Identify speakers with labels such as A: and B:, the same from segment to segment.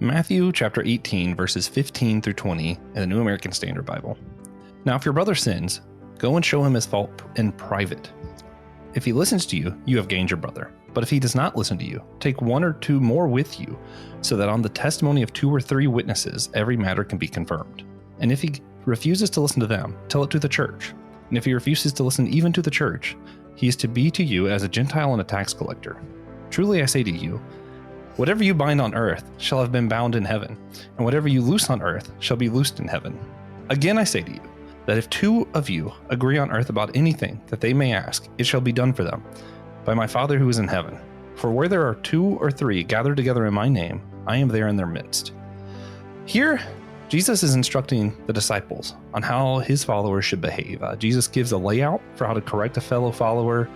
A: Matthew chapter 18, verses 15 through 20 in the New American Standard Bible. Now, if your brother sins, go and show him his fault in private. If he listens to you, you have gained your brother. But if he does not listen to you, take one or two more with you, so that on the testimony of 2 or 3 witnesses, every matter can be confirmed. And if he refuses to listen to them, tell it to the church. And if he refuses to listen even to the church, he is to be to you as a Gentile and a tax collector. Truly I say to you, whatever you bind on earth shall have been bound in heaven, and whatever you loose on earth shall be loosed in heaven. Again I say to you, that if 2 of you agree on earth about anything that they may ask, it shall be done for them by my Father who is in heaven. For where there are 2 or 3 gathered together in my name, I am there in their midst. Here, Jesus is instructing the disciples on how his followers should behave. Jesus gives a layout for how to correct a fellow follower,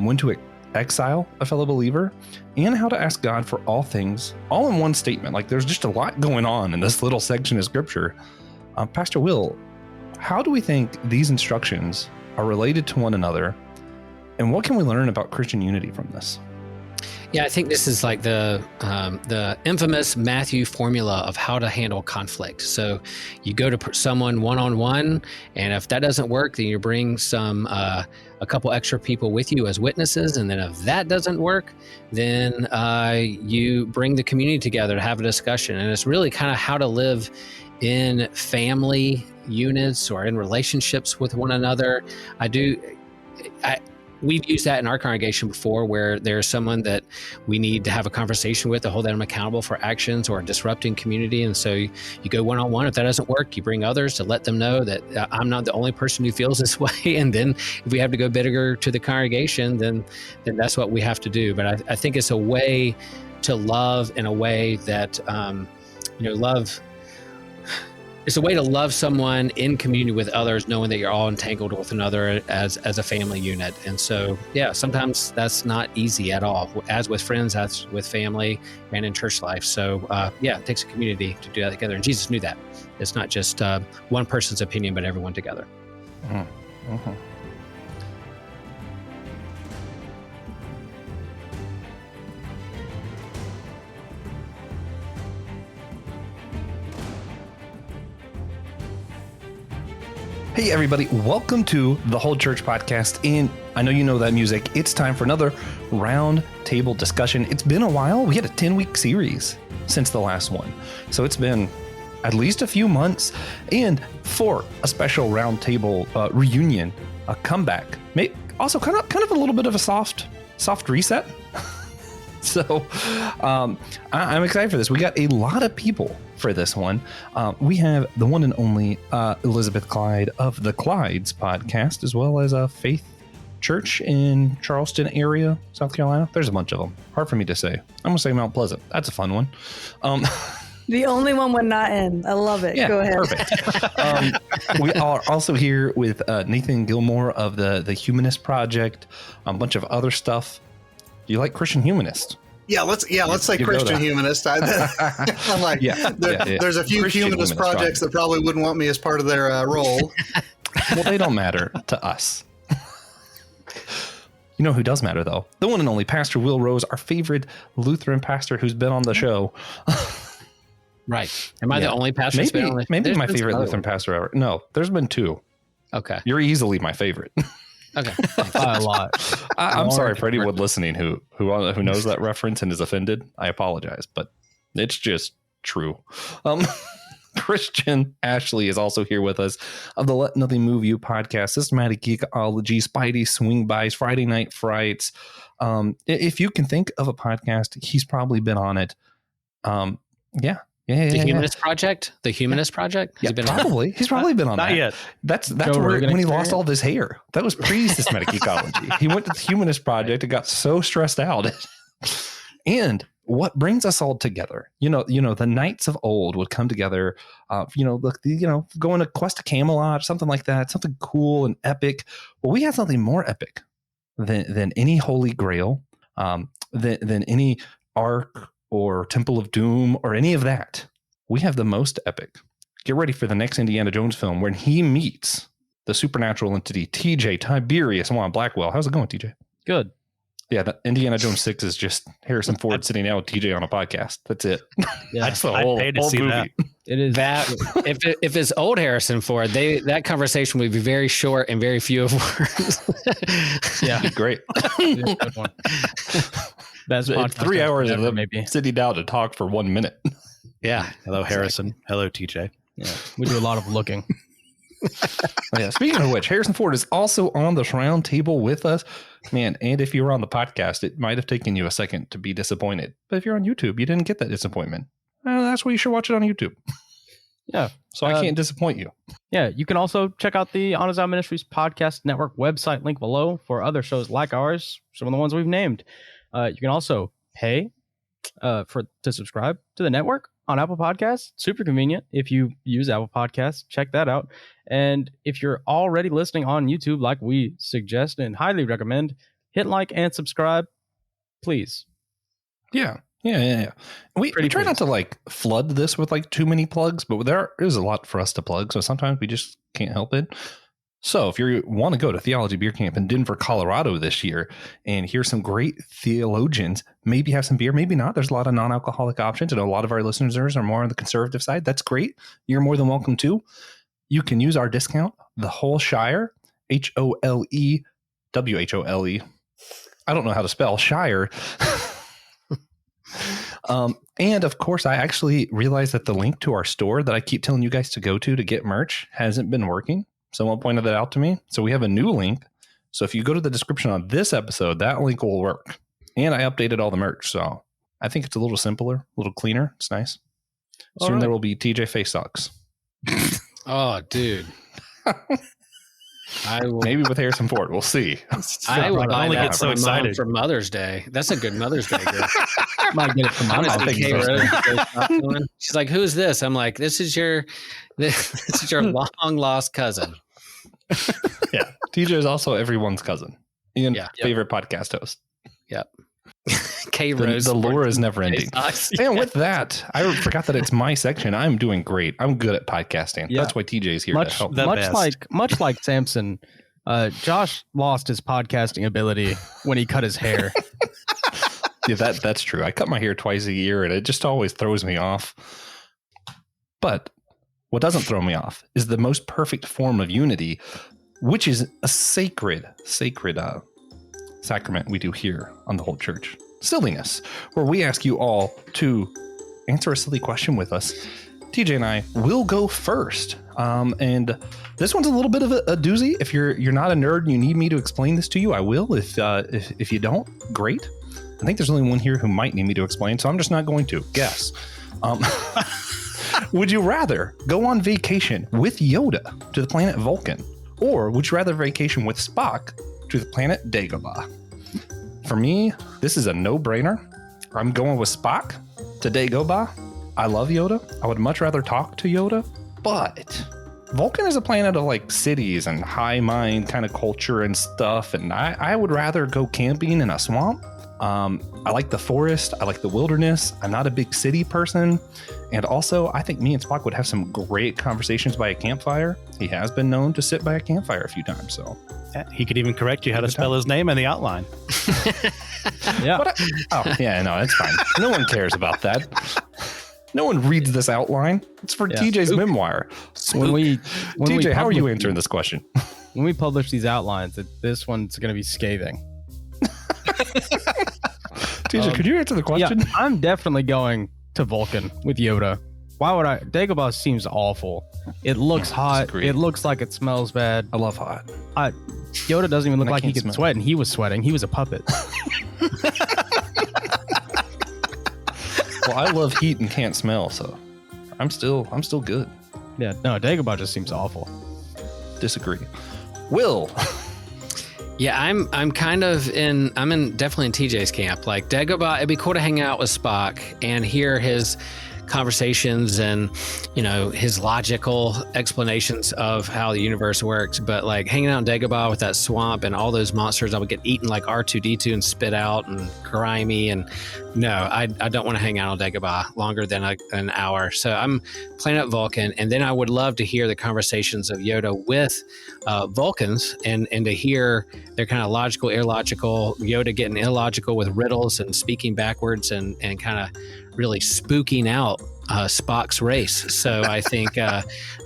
A: when to exile a fellow believer, and how to ask God for all things, all in one statement. Like, there's just a lot going on in this little section of scripture. Pastor Will, how do we think these instructions are related to one another, and what can we learn about Christian unity from this?
B: Yeah, I think this is like the infamous Matthew formula of how to handle conflict. So you go to someone one-on-one, and if that doesn't work, then you bring a couple extra people with you as witnesses. And then if that doesn't work, then you bring the community together to have a discussion. And it's really kind of how to live in family units or in relationships with one another. We've used that in our congregation before, where there's someone that we need to have a conversation with to hold them accountable for actions or disrupting community. And so you go one-on-one. If that doesn't work, you bring others to let them know that I'm not the only person who feels this way. And then if we have to go bigger to the congregation, then that's what we have to do. But I think it's a way to love in a way that, it's a way to love someone in community with others, knowing that you're all entangled with another as a family unit. And so, yeah, sometimes that's not easy at all, as with friends, as with family, and in church life. So, it takes a community to do that together. And Jesus knew that. It's not just one person's opinion, but everyone together. Mm-hmm. Mm-hmm.
A: Hey everybody, welcome to the Whole Church Podcast, and I know you know that music. It's time for another round table discussion. It's been a while. We had a 10-week series since the last one, so it's been at least a few months. And for a special round table reunion, a comeback, also kind of a little bit of a soft reset. So I'm excited for this. We got a lot of people for this one. We have the one and only Elizabeth Clyde of the Clyde's podcast, as well as a Faith Church in Charleston area, South Carolina. There's a bunch of them. Hard for me to say. I'm going to say Mount Pleasant. That's a fun one.
C: The only one we're not in. I love it.
A: Yeah,
C: go ahead.
A: Perfect. We are also here with Nathan Gilmour of the Humanist Project, a bunch of other stuff. You like Christian Humanist?
D: Yeah, let's say Christian Humanist. I'm like, there's a few
A: Christian
D: humanist projects that probably wouldn't want me as part of their role.
A: Well, they don't matter to us. You know who does matter, though? The one and only Pastor Will Rose, our favorite Lutheran pastor who's been on the show.
B: Right. Am I the only pastor?
A: Maybe my favorite Lutheran pastor ever. No, there's been 2.
B: Okay.
A: You're easily my favorite.
B: Okay.
E: By a lot.
A: I'm sorry for anyone listening who knows that reference and is offended. I apologize, but it's just true. Christian Ashley is also here with us of the Let Nothing Move You podcast, Systematic Geekology, Spidey Swing Bys, Friday Night Frights. If you can think of a podcast, he's probably been on it. The
B: Humanist Project? The Humanist Project?
A: He's probably been on that.
E: Not yet.
A: That's where when he lost all of his hair. That was pre-systematic ecology. He went to the Humanist Project and got so stressed out. And what brings us all together? You know, the knights of old would come together. Go on a quest to Camelot, something like that, something cool and epic. Well, we had something more epic than any Holy Grail, than any Ark or Temple of Doom or any of that. We have the most epic. Get ready for the next Indiana Jones film when he meets the supernatural entity TJ, Tiberius Juan, Blackwell. How's it going, TJ?
E: Good.
A: Yeah, Indiana Jones 6 is just Harrison Ford sitting down with TJ on a podcast. That's it.
B: Yeah.
A: That's the whole
E: movie.
A: That.
B: It is that if it's old Harrison Ford, that conversation would be very short and very few of words.
A: Yeah, great.
E: Good one. That's
A: 3 hours of them
E: maybe
A: sitting down to talk for 1 minute.
B: Yeah.
E: Hello, Harrison. Hello, TJ.
F: Yeah, we do a lot of looking.
A: Yeah. Speaking of which, Harrison Ford is also on this round table with us, man. And if you were on the podcast, it might have taken you a second to be disappointed. But if you're on YouTube, you didn't get that disappointment. That's why you should watch it on YouTube.
F: Yeah.
A: So I can't disappoint you.
F: Yeah. You can also check out the Honest Out Ministries Podcast Network website, link below, for other shows like ours, some of the ones we've named. You can also pay to subscribe to the network on Apple Podcasts. Super convenient if you use Apple Podcasts. Check that out. And if you're already listening on YouTube, like we suggest and highly recommend, hit like and subscribe, please.
A: Yeah. We try not to like flood this with like too many plugs, but there is a lot for us to plug. So sometimes we just can't help it. So if you want to go to Theology Beer Camp in Denver, Colorado this year and hear some great theologians, maybe have some beer, maybe not. There's a lot of non-alcoholic options. And a lot of our listeners are more on the conservative side. That's great. You're more than welcome to. You can use our discount, The Whole Shire, HOLE, WHOLE. I don't know how to spell Shire. And of course, I actually realized that the link to our store that I keep telling you guys to go to get merch hasn't been working. Someone pointed that out to me. So we have a new link. So if you go to the description on this episode, that link will work. And I updated all the merch. So I think it's a little simpler, a little cleaner. It's nice. Soon there will be TJ face socks.
B: Oh, dude. I will,
A: maybe with Harrison Ford. We'll see.
B: I will
E: only
B: buy
E: get
B: that
E: so
B: for
E: excited
B: for Mother's Day. That's a good Mother's Day gift.
F: Might get it from my mom.
B: She's like, "Who's this?" I'm like, "This is your long lost cousin."
A: Yeah, TJ is also everyone's cousin and favorite podcast host.
B: Yep. K Rose.
A: The lore is never ending. And with that, I forgot that it's my section. I'm doing great. I'm good at podcasting. Yeah. That's why TJ is here to help.
F: Much like Samson, Josh lost his podcasting ability when he cut his hair.
A: Yeah, that's true. I cut my hair twice a year, and it just always throws me off. But what doesn't throw me off is the most perfect form of unity, which is a sacred sacrament we do here on the Whole Church. Silliness, where we ask you all to answer a silly question with us. TJ and I will go first. And this one's a little bit of a doozy. If you're not a nerd and you need me to explain this to you, I will. If you don't, great. I think there's only one here who might need me to explain, so I'm just not going to. Guess. Would you rather go on vacation with Yoda to the planet Vulcan, or would you rather vacation with Spock to the planet Dagobah? For me, this is a no-brainer. I'm going with Spock to Dagobah. I love Yoda. I would much rather talk to Yoda, but Vulcan is a planet of like cities and high mind kind of culture and stuff, and I would rather go camping in a swamp. I like the forest. I like the wilderness. I'm not a big city person. And also, I think me and Spock would have some great conversations by a campfire. He has been known to sit by a campfire a few times. So
E: he could even correct you how to spell his name in the outline.
F: Yeah.
A: No, that's fine. No one cares about that. No one reads this outline. It's for TJ's memoir. TJ, how are you answering this question?
F: When we publish these outlines, this one's going to be scathing.
A: TJ, could you answer the question?
F: Yeah, I'm definitely going to Vulcan with Yoda. Why would I? Dagobah seems awful. It looks hot.
A: Disagree.
F: It looks like it smells bad.
A: I love hot.
F: Yoda doesn't even look like he
A: can't
F: could
A: smell.
F: sweat, and he was sweating. He was a puppet.
A: Well, I love heat and can't smell, so I'm still good.
F: Yeah, no, Dagobah just seems awful.
A: Disagree. Will.
B: Yeah, I'm definitely in TJ's camp. Like Dagobah, it'd be cool to hang out with Spock and hear his conversations and, his logical explanations of how the universe works. But like hanging out in Dagobah with that swamp and all those monsters, I would get eaten like R2-D2 and spit out and grimy. And no, I don't want to hang out on Dagobah longer than an hour. So I'm Planet Vulcan. And then I would love to hear the conversations of Yoda with Vulcans and to hear their kind of logical, illogical, Yoda getting illogical with riddles and speaking backwards and kind of really spooking out Spock's race. So I think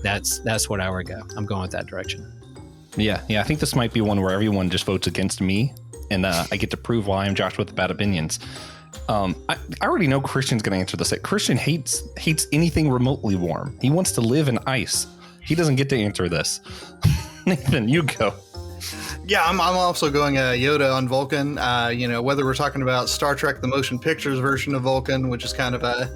B: that's what I would go. I'm going with that direction.
A: Yeah. I think this might be one where everyone just votes against me, and I get to prove why I'm Josh with the bad opinions. I already know Christian's going to answer this. Christian hates anything remotely warm. He wants to live in ice. He doesn't get to answer this. Nathan, you go.
D: Yeah, I'm also going Yoda on Vulcan. Whether we're talking about Star Trek: The Motion Pictures version of Vulcan, which is kind of a,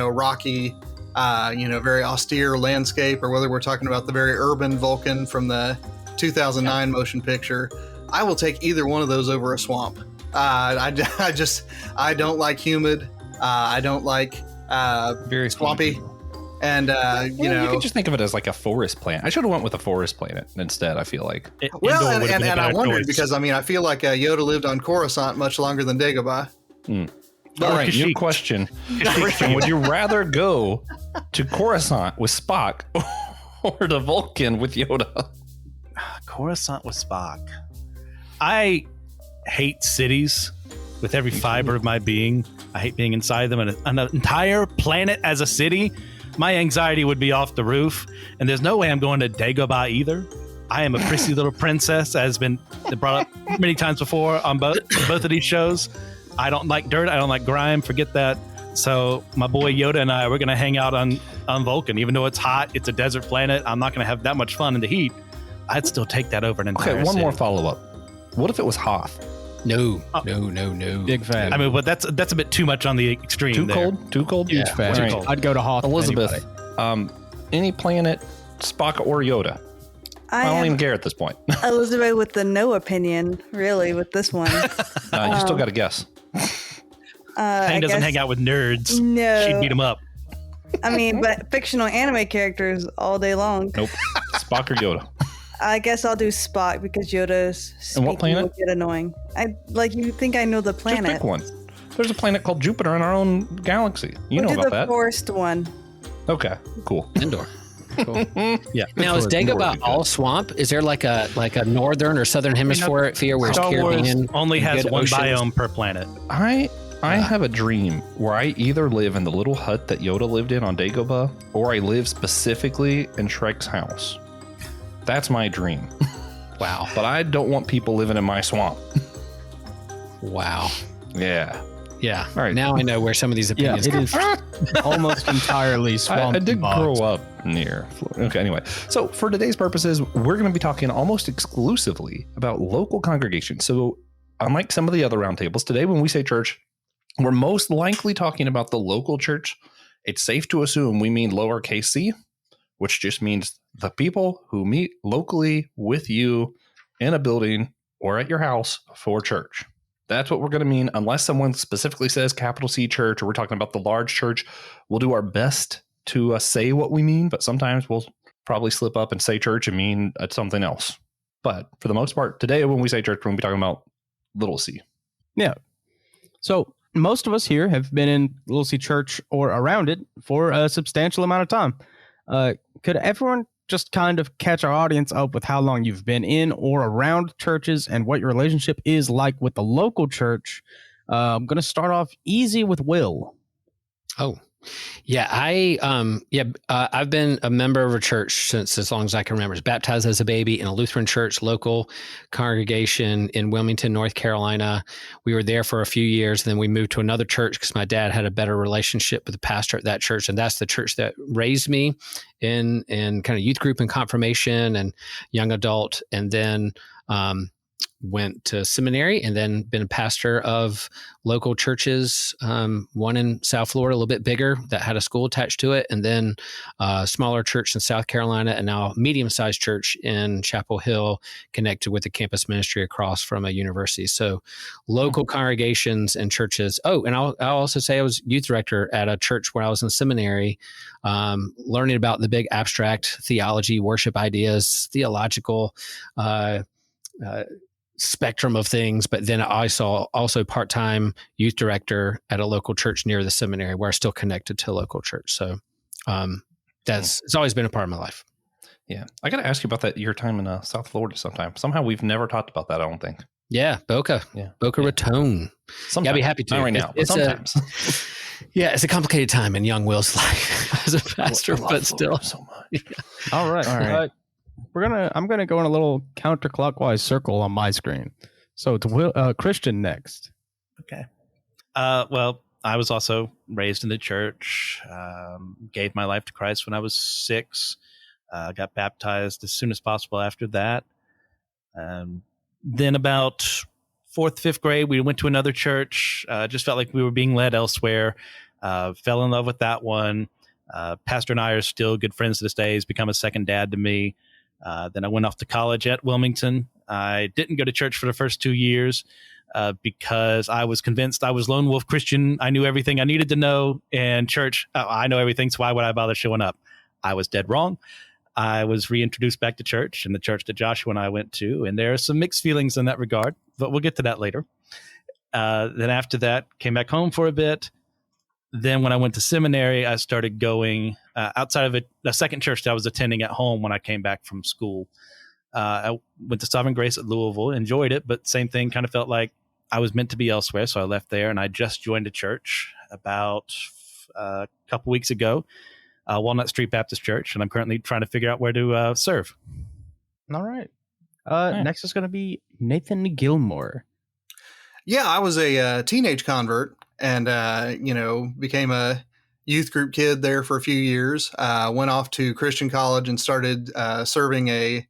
D: rocky, very austere landscape, or whether we're talking about the very urban Vulcan from the 2009 motion picture, I will take either one of those over a swamp. I don't like humid. I don't like
A: very
D: swampy. And, you
A: can just think of it as like a forest planet. I should have went with a forest planet instead, I feel like.
D: And I wondered because, I feel like Yoda lived on Coruscant much longer than Dagobah.
A: All right, new question. Christian, would you rather go to Coruscant with Spock or to Vulcan with Yoda?
E: Coruscant with Spock. I hate cities with every fiber of my being. I hate being inside them. An entire planet as a city, my anxiety would be off the roof, and there's no way I'm going to Dagobah either. I am a prissy little princess, as has been brought up many times before on both of these shows. I don't like dirt. I don't like grime. Forget that. So my boy Yoda and I, we're going to hang out on Vulcan. Even though it's hot, it's a desert planet, I'm not going to have that much fun in the heat. I'd still take that over an entire
A: Okay, one
E: city.
A: more follow-up. What if it was Hoth?
B: No.
F: Big fan.
E: I mean, but that's a bit too much on the extreme.
A: Too
E: there.
A: cold?
F: Huge fan.
A: Right.
F: I'd go to Hoth.
A: Elizabeth, any planet, Spock or Yoda? I don't even care at this point.
C: Elizabeth with the no opinion, really, with this one.
A: You still got to guess.
E: Hank doesn't hang out with nerds.
C: No.
E: She'd beat him up.
C: But fictional anime characters all day long.
A: Nope. Spock or Yoda?
C: I guess I'll do Spock because Yoda's
A: And what planet?
C: Would get annoying. You think I know the planet?
A: Just pick one. There's a planet called Jupiter in our own galaxy. You know about that.
C: The forest one.
A: Okay, cool.
B: Indoor. Cool.
E: Yeah.
B: Now is Dagobah all swamp? Is there like a northern or southern hemisphere where it's
E: Star Wars
B: Caribbean
E: only has one
B: oceans?
E: biome per planet.
A: I have a dream where I either live in the little hut that Yoda lived in on Dagobah, or I live specifically in Shrek's house. That's my dream.
B: Wow.
A: But I don't want people living in my swamp.
B: Wow.
A: Yeah.
B: Yeah.
A: All right.
B: Now I know where some of these opinions
F: it
B: come
F: is
B: from.
F: almost entirely swamp.
A: I did
F: bogs.
A: grow up near Florida. Okay, anyway. So for today's purposes, we're going to be talking almost exclusively about local congregations. So unlike some of the other roundtables, today when we say church, we're most likely talking about the local church. It's safe to assume we mean lowercase c, which just means the people who meet locally with you in a building or at your house for church. That's what we're going to mean, unless someone specifically says capital C church, or we're talking about the large church. We'll do our best to say what we mean, but sometimes we'll probably slip up and say church and mean something else. But for the most part, today when we say church, we're going to be talking about little c.
F: Yeah. So most of us here have been in Little C Church or around it for a substantial amount of time. Could everyone just kind of catch our audience up with how long you've been in or around churches and what your relationship is like with the local church? I'm going to start off easy with Will.
B: Oh, yeah. I've been a member of a church since as long as I can remember. I was baptized as a baby in a Lutheran church, local congregation in Wilmington, North Carolina. We were there for a few years. And then we moved to another church because my dad had a better relationship with the pastor at that church. And that's the church that raised me in kind of youth group and confirmation and young adult. And then went to seminary and then been a pastor of local churches, one in South Florida, a little bit bigger that had a school attached to it, and then a smaller church in South Carolina, and now a medium-sized church in Chapel Hill connected with the campus ministry across from a university. So local congregations and churches. Oh, and I'll also say I was youth director at a church where I was in seminary, learning about the big abstract theology, worship ideas, theological spectrum of things. But then I saw also part-time youth director at a local church near the seminary where I'm still connected to a local church. So it's always been a part of my life.
A: Yeah. I got to ask you about that, your time in South Florida sometime. Somehow we've never talked about that, I don't think.
B: Yeah. Boca Raton.
A: Sometimes.
B: Yeah, I'd be happy to.
A: Not right now, but sometimes.
B: It's a complicated time in young Will's life as a pastor, but still.
A: So much.
F: All right. I'm gonna go in a little counterclockwise circle on my screen. So it's Christian next.
E: Okay. Well, I was also raised in the church. Gave my life to Christ when I was 6. Got baptized as soon as possible after that. Then about 4th, 5th grade, we went to another church. Just felt like we were being led elsewhere. Fell in love with that one. Pastor and I are still good friends to this day. He's become a second dad to me. Then I went off to college at Wilmington. I didn't go to church for the first 2 years because I was convinced I was lone wolf Christian. I knew everything I needed to know. And church, I know everything, so why would I bother showing up? I was dead wrong. I was reintroduced back to church in the church that Joshua and I went to, and there are some mixed feelings in that regard, but we'll get to that later. Then after that, came back home for a bit. Then when I went to seminary, I started going outside of a second church that I was attending at home when I came back from school. I went to Sovereign Grace at Louisville, enjoyed it, but same thing, kind of felt like I was meant to be elsewhere, so I left there, and I just joined a church about a couple weeks ago, Walnut Street Baptist Church, and I'm currently trying to figure out where to serve.
F: All right. Next is going to be Nathan Gilmour.
D: Yeah, I was a teenage convert and, became a youth group kid there for a few years. Went off to Christian college and started serving a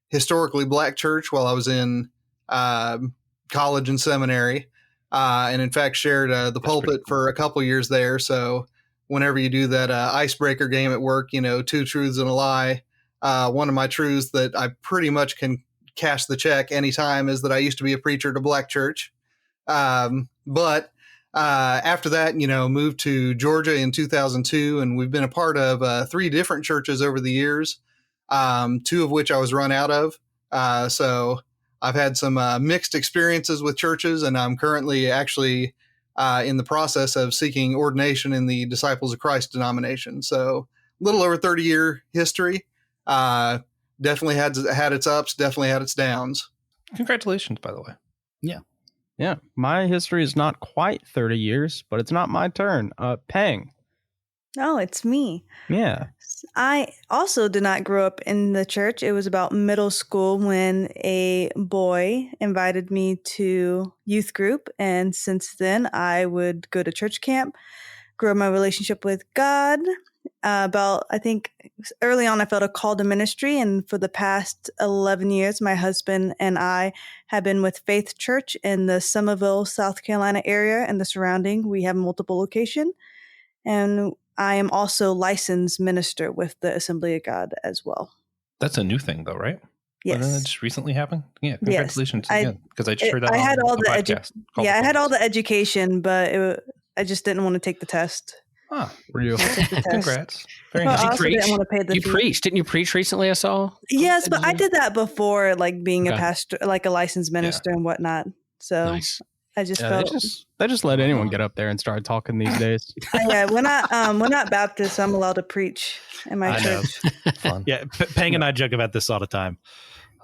D: historically black church while I was in college and seminary. And in fact, shared the pulpit for a couple years there. So whenever you do that icebreaker game at work, 2 truths and a lie, one of my truths that I pretty much can cash the check anytime is that I used to be a preacher at a black church. But after that, moved to Georgia in 2002, and we've been a part of 3 different churches over the years, 2 of which I was run out of. So I've had some mixed experiences with churches, and I'm currently actually in the process of seeking ordination in the Disciples of Christ denomination. So a little over 30-year history. Definitely had its ups, definitely had its downs.
A: Congratulations, by the way.
F: Yeah, my history is not quite 30 years, but it's not my turn. Peng.
C: Oh, it's me.
F: Yeah.
C: I also did not grow up in the church. It was about middle school when a boy invited me to youth group. And since then, I would go to church camp, grow my relationship with God. I think early on, I felt a call to ministry. And for the past 11 years, my husband and I have been with Faith Church in the Somerville, South Carolina area and the surrounding. We have multiple locations. And I am also licensed minister with the Assembly of God as well.
A: That's a new thing, though, right?
C: Yes.
A: Didn't it just recently happen? Yeah. Congratulations
C: Yes.
A: again. Because I just heard that
C: I had
A: on
C: all
A: a
C: the
A: podcast.
C: I had all the education, but I just didn't want to take the test.
A: Ah,
F: Were you?
A: congrats. Very
C: Well,
A: nice.
C: I
B: you
C: also
B: preach?
C: didn't want to pay the
B: You
C: fee.
B: preached. Didn't you preach recently? I saw.
C: Yes, but
B: Did
C: I
B: you?
C: did that before, like being a
B: Okay.
C: pastor, like a licensed minister and whatnot. So
B: Nice.
C: I just
F: Yeah,
C: felt,
F: they just let anyone get up there and start talking these days.
C: yeah, we're not Baptist. So I'm allowed to preach in my
E: I know.
C: church.
A: Fun.
E: Yeah, Peng and I joke about this all the time.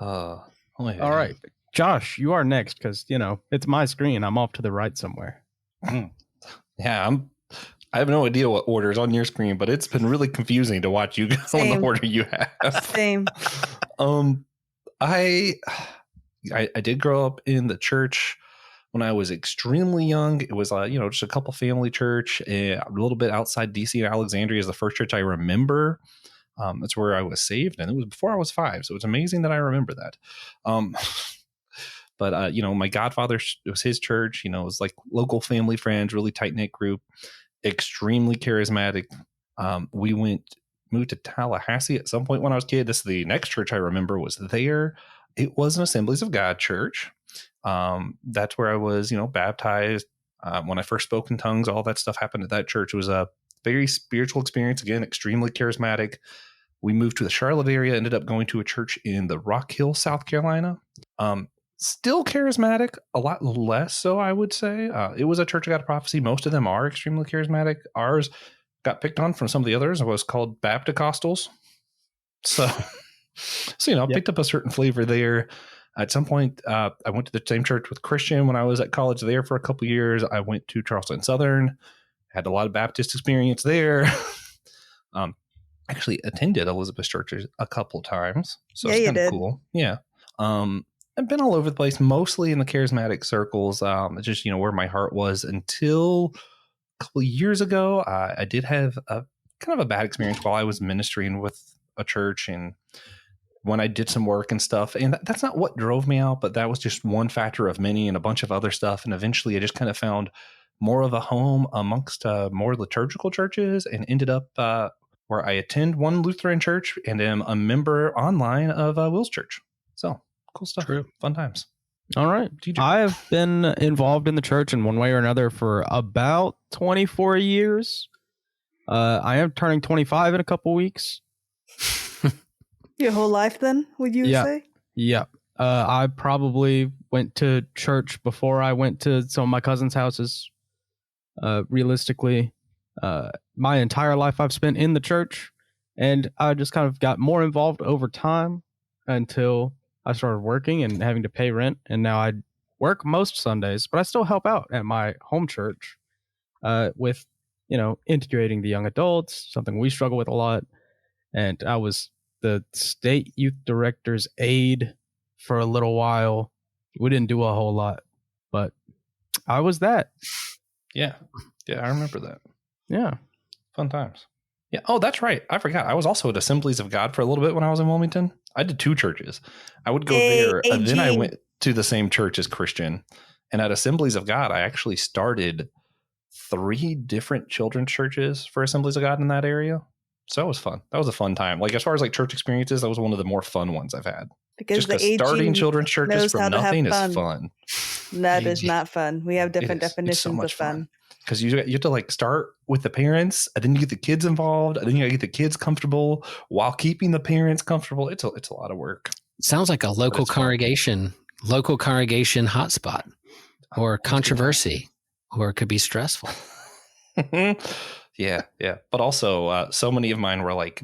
F: All right, Josh, you are next because it's my screen. I'm off to the right somewhere.
A: Yeah, I have no idea what order is on your screen, but it's been really confusing to watch you go in
C: Same.
A: the order you have.
C: Same.
A: I did grow up in the church when I was extremely young. It was just a couple family church, a little bit outside DC and Alexandria is the first church I remember. That's where I was saved, and it was before I was 5, so it's amazing that I remember that. But, my godfather, it was his church, it was like local family friends, really tight knit group, extremely charismatic. We moved to Tallahassee at some point when I was a kid. This is the next church I remember was there. It was an Assemblies of God church. That's where I was, baptized. When I first spoke in tongues, all that stuff happened at that church. It was a very spiritual experience. Again, extremely charismatic. We moved to the Charlotte area, ended up going to a church in the Rock Hill, South Carolina. Still charismatic, a lot less so, I would say. It was a Church of God Prophecy. Most of them are extremely charismatic. Ours got picked on from some of the others. It was called Bapticostals. So picked up a certain flavor there. At some point, I went to the same church with Christian when I was at college there for a couple of years. I went to Charleston Southern, had a lot of Baptist experience there. Actually attended Elizabeth Church a couple times. So it's kind of cool. Yeah. I've been all over the place, mostly in the charismatic circles. Just, where my heart was until a couple of years ago. I did have a kind of a bad experience while I was ministering with a church, and when I did some work and stuff, and that's not what drove me out, but that was just one factor of many and a bunch of other stuff. And eventually I just kind of found more of a home amongst more liturgical churches, and ended up where I attend one Lutheran church and am a member online of Will's church. So cool stuff.
B: True.
A: Fun times.
F: All right.
A: TJ.
F: I've been involved in the church in one way or another for about 24 years. I am turning 25 in a couple weeks.
C: Your whole life then, would you say?
F: Yeah. I probably went to church before I went to some of my cousins' houses. Realistically, my entire life I've spent in the church, and I just kind of got more involved over time until I started working and having to pay rent. And now I work most Sundays, but I still help out at my home church with, integrating the young adults, something we struggle with a lot. And I was the state youth director's aide for a little while. We didn't do a whole lot, but I was that.
A: Yeah. Yeah, I remember that.
F: Yeah.
A: Fun times. Yeah. Oh, that's right. I forgot. I was also at Assemblies of God for a little bit when I was in Wilmington. I did two churches. I would go there, and then I went to the same church as Christian. And at Assemblies of God, I actually started 3 different children's churches for Assemblies of God in that area. So that was fun. That was a fun time. Like, as far as like church experiences, that was one of the more fun ones I've had.
C: Because
A: starting children's churches from nothing is fun.
C: That is not fun. We have different definitions of fun.
A: Because you have to like start with the parents, and then you get the kids involved, and then you get the kids comfortable while keeping the parents comfortable. It's a lot of work.
B: Sounds like a local congregation hotspot, or controversy, or it could be stressful.
A: Yeah. But also, so many of mine were like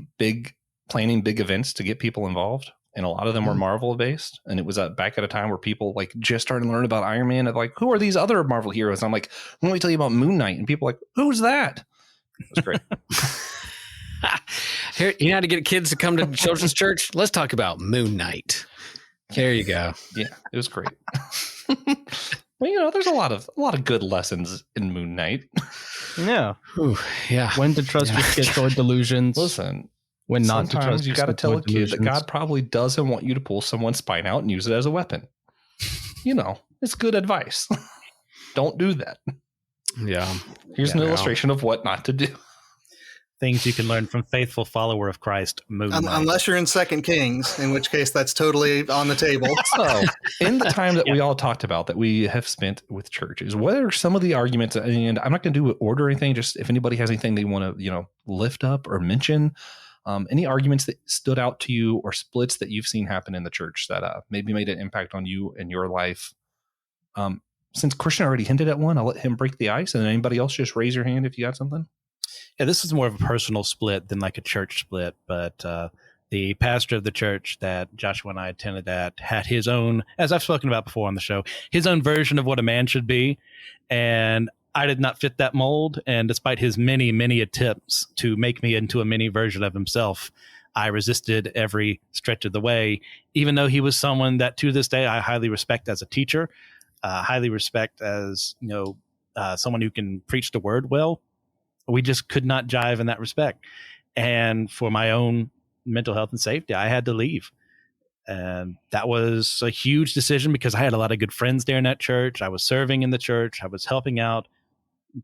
A: planning big events to get people involved. And a lot of them were Marvel based. And it was back at a time where people like just started to learn about Iron Man. And like, who are these other Marvel heroes? And I'm like, let me tell you about Moon Knight. And people are like, who's that? It was great.
B: Here, you know how to get kids to come to children's church? Let's talk about Moon Knight. There you go.
A: Yeah, it was great. Well, there's a lot of good lessons in Moon Knight.
F: Yeah.
B: Ooh, yeah.
F: When to trust your schizoid delusions.
A: Listen.
F: When not to trust,
A: you got to tell a kid that God probably doesn't want you to pull someone's spine out and use it as a weapon. It's good advice. Don't do that.
B: Yeah.
A: Here's an illustration of what not to do.
E: Things you can learn from faithful follower of Christ.
D: Unless you're in 2 Kings, in which case that's totally on the table.
A: So, in the time that we all talked about that we have spent with churches, what are some of the arguments? And I'm not going to do order or anything. Just if anybody has anything they want to, lift up or mention. Any arguments that stood out to you, or splits that you've seen happen in the church that maybe made an impact on you and your life? Since Christian already hinted at one, I'll let him break the ice, and then anybody else just raise your hand if you got something.
E: Yeah, this is more of a personal split than like a church split, but the pastor of the church that Joshua and I attended at had his own, as I've spoken about before on the show, his own version of what a man should be. And I did not fit that mold. And despite his many, many attempts to make me into a mini version of himself, I resisted every stretch of the way, even though he was someone that to this day I highly respect as a teacher, highly respect as, someone who can preach the word well. We just could not jive in that respect. And for my own mental health and safety, I had to leave. And that was a huge decision because I had a lot of good friends there in that church. I was serving in the church. I was helping out.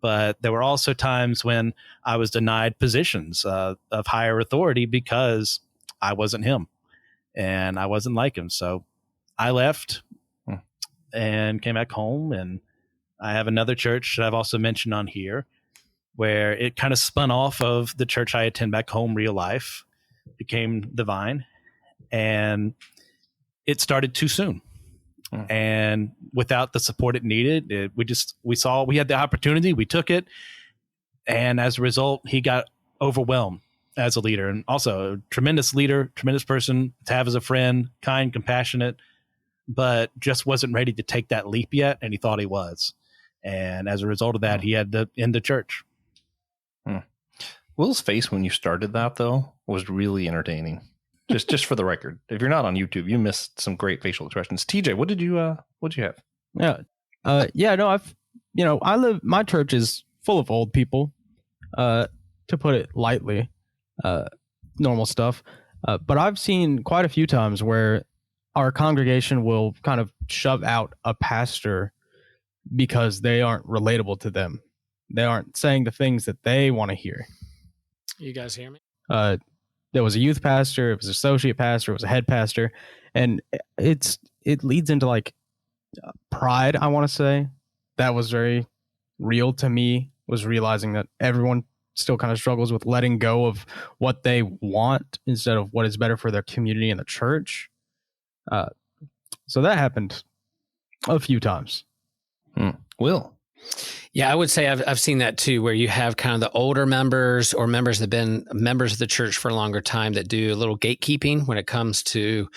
E: But there were also times when I was denied positions of higher authority because I wasn't him and I wasn't like him. So I left and came back home. And I have another church that I've also mentioned on here where it kind of spun off of the church I attend back home, Real Life, became the Vine. And it started too soon. And without the support it needed, we had the opportunity, we took it. And as a result, he got overwhelmed as a leader, and also a tremendous leader, tremendous person to have as a friend, kind, compassionate, but just wasn't ready to take that leap yet. And he thought he was. And as a result of that, he had to end the church.
A: Will's face when you started that, though, was really entertaining. Just for the record, if you're not on YouTube, you missed some great facial expressions. TJ, what did you have?
F: My church is full of old people, to put it lightly, normal stuff. But I've seen quite a few times where our congregation will kind of shove out a pastor because they aren't relatable to them. They aren't saying the things that they want to hear.
B: You guys hear me?
F: There was a youth pastor, it was an associate pastor, it was a head pastor, and it leads into like pride, I want to say. That was very real to me, was realizing that everyone still kind of struggles with letting go of what they want instead of what is better for their community and the church. So that happened a few times.
A: Will?
B: Yeah, I would say I've seen that too, where you have kind of the older members or members that have been members of the church for a longer time that do a little gatekeeping when it comes to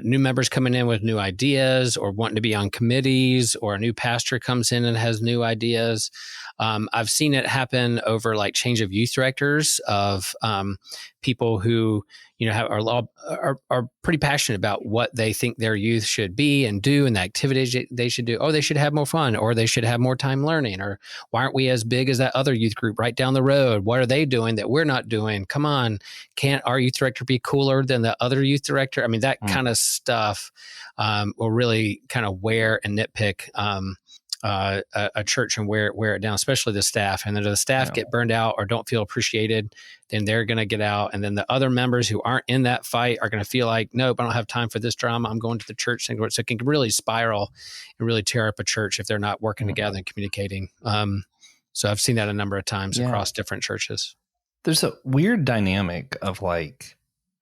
B: new members coming in with new ideas or wanting to be on committees, or a new pastor comes in and has new ideas. I've seen it happen over like change of youth directors of people who are pretty passionate about what they think their youth should be and do, and the activities they should do. Oh, they should have more fun, or they should have more time learning, or why aren't we as big as that other youth group right down the road? What are they doing that we're not doing? Come on, can't our youth director be cooler than the other youth director? I mean, that kind of stuff will really kind of wear and nitpick a church and wear it down, especially the staff. And then the staff get burned out or don't feel appreciated, then they're going to get out. And then the other members who aren't in that fight are going to feel like, nope, I don't have time for this drama. I'm going to the church. So it can really spiral and really tear up a church if they're not working together and communicating. So I've seen that a number of times across different churches.
A: There's a weird dynamic of like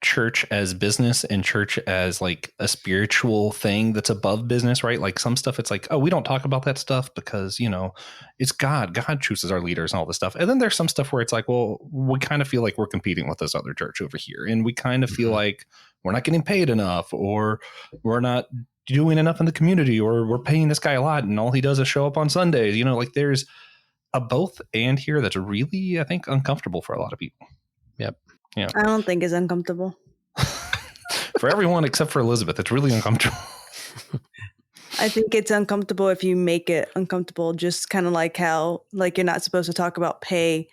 A: church as business and church as like a spiritual thing that's above business, right? Like some stuff, it's like, oh, we don't talk about that stuff because, it's God chooses our leaders and all this stuff. And then there's some stuff where it's like, well, we kind of feel like we're competing with this other church over here. And we kind of feel like we're not getting paid enough, or we're not doing enough in the community, or we're paying this guy a lot and all he does is show up on Sundays. Like there's a both and here that's really, I think, uncomfortable for a lot of people.
B: Yep.
A: Yeah.
C: I don't think it's uncomfortable.
A: For everyone except for Elizabeth, it's really uncomfortable.
C: I think it's uncomfortable if you make it uncomfortable, just kind of like how like you're not supposed to talk about pay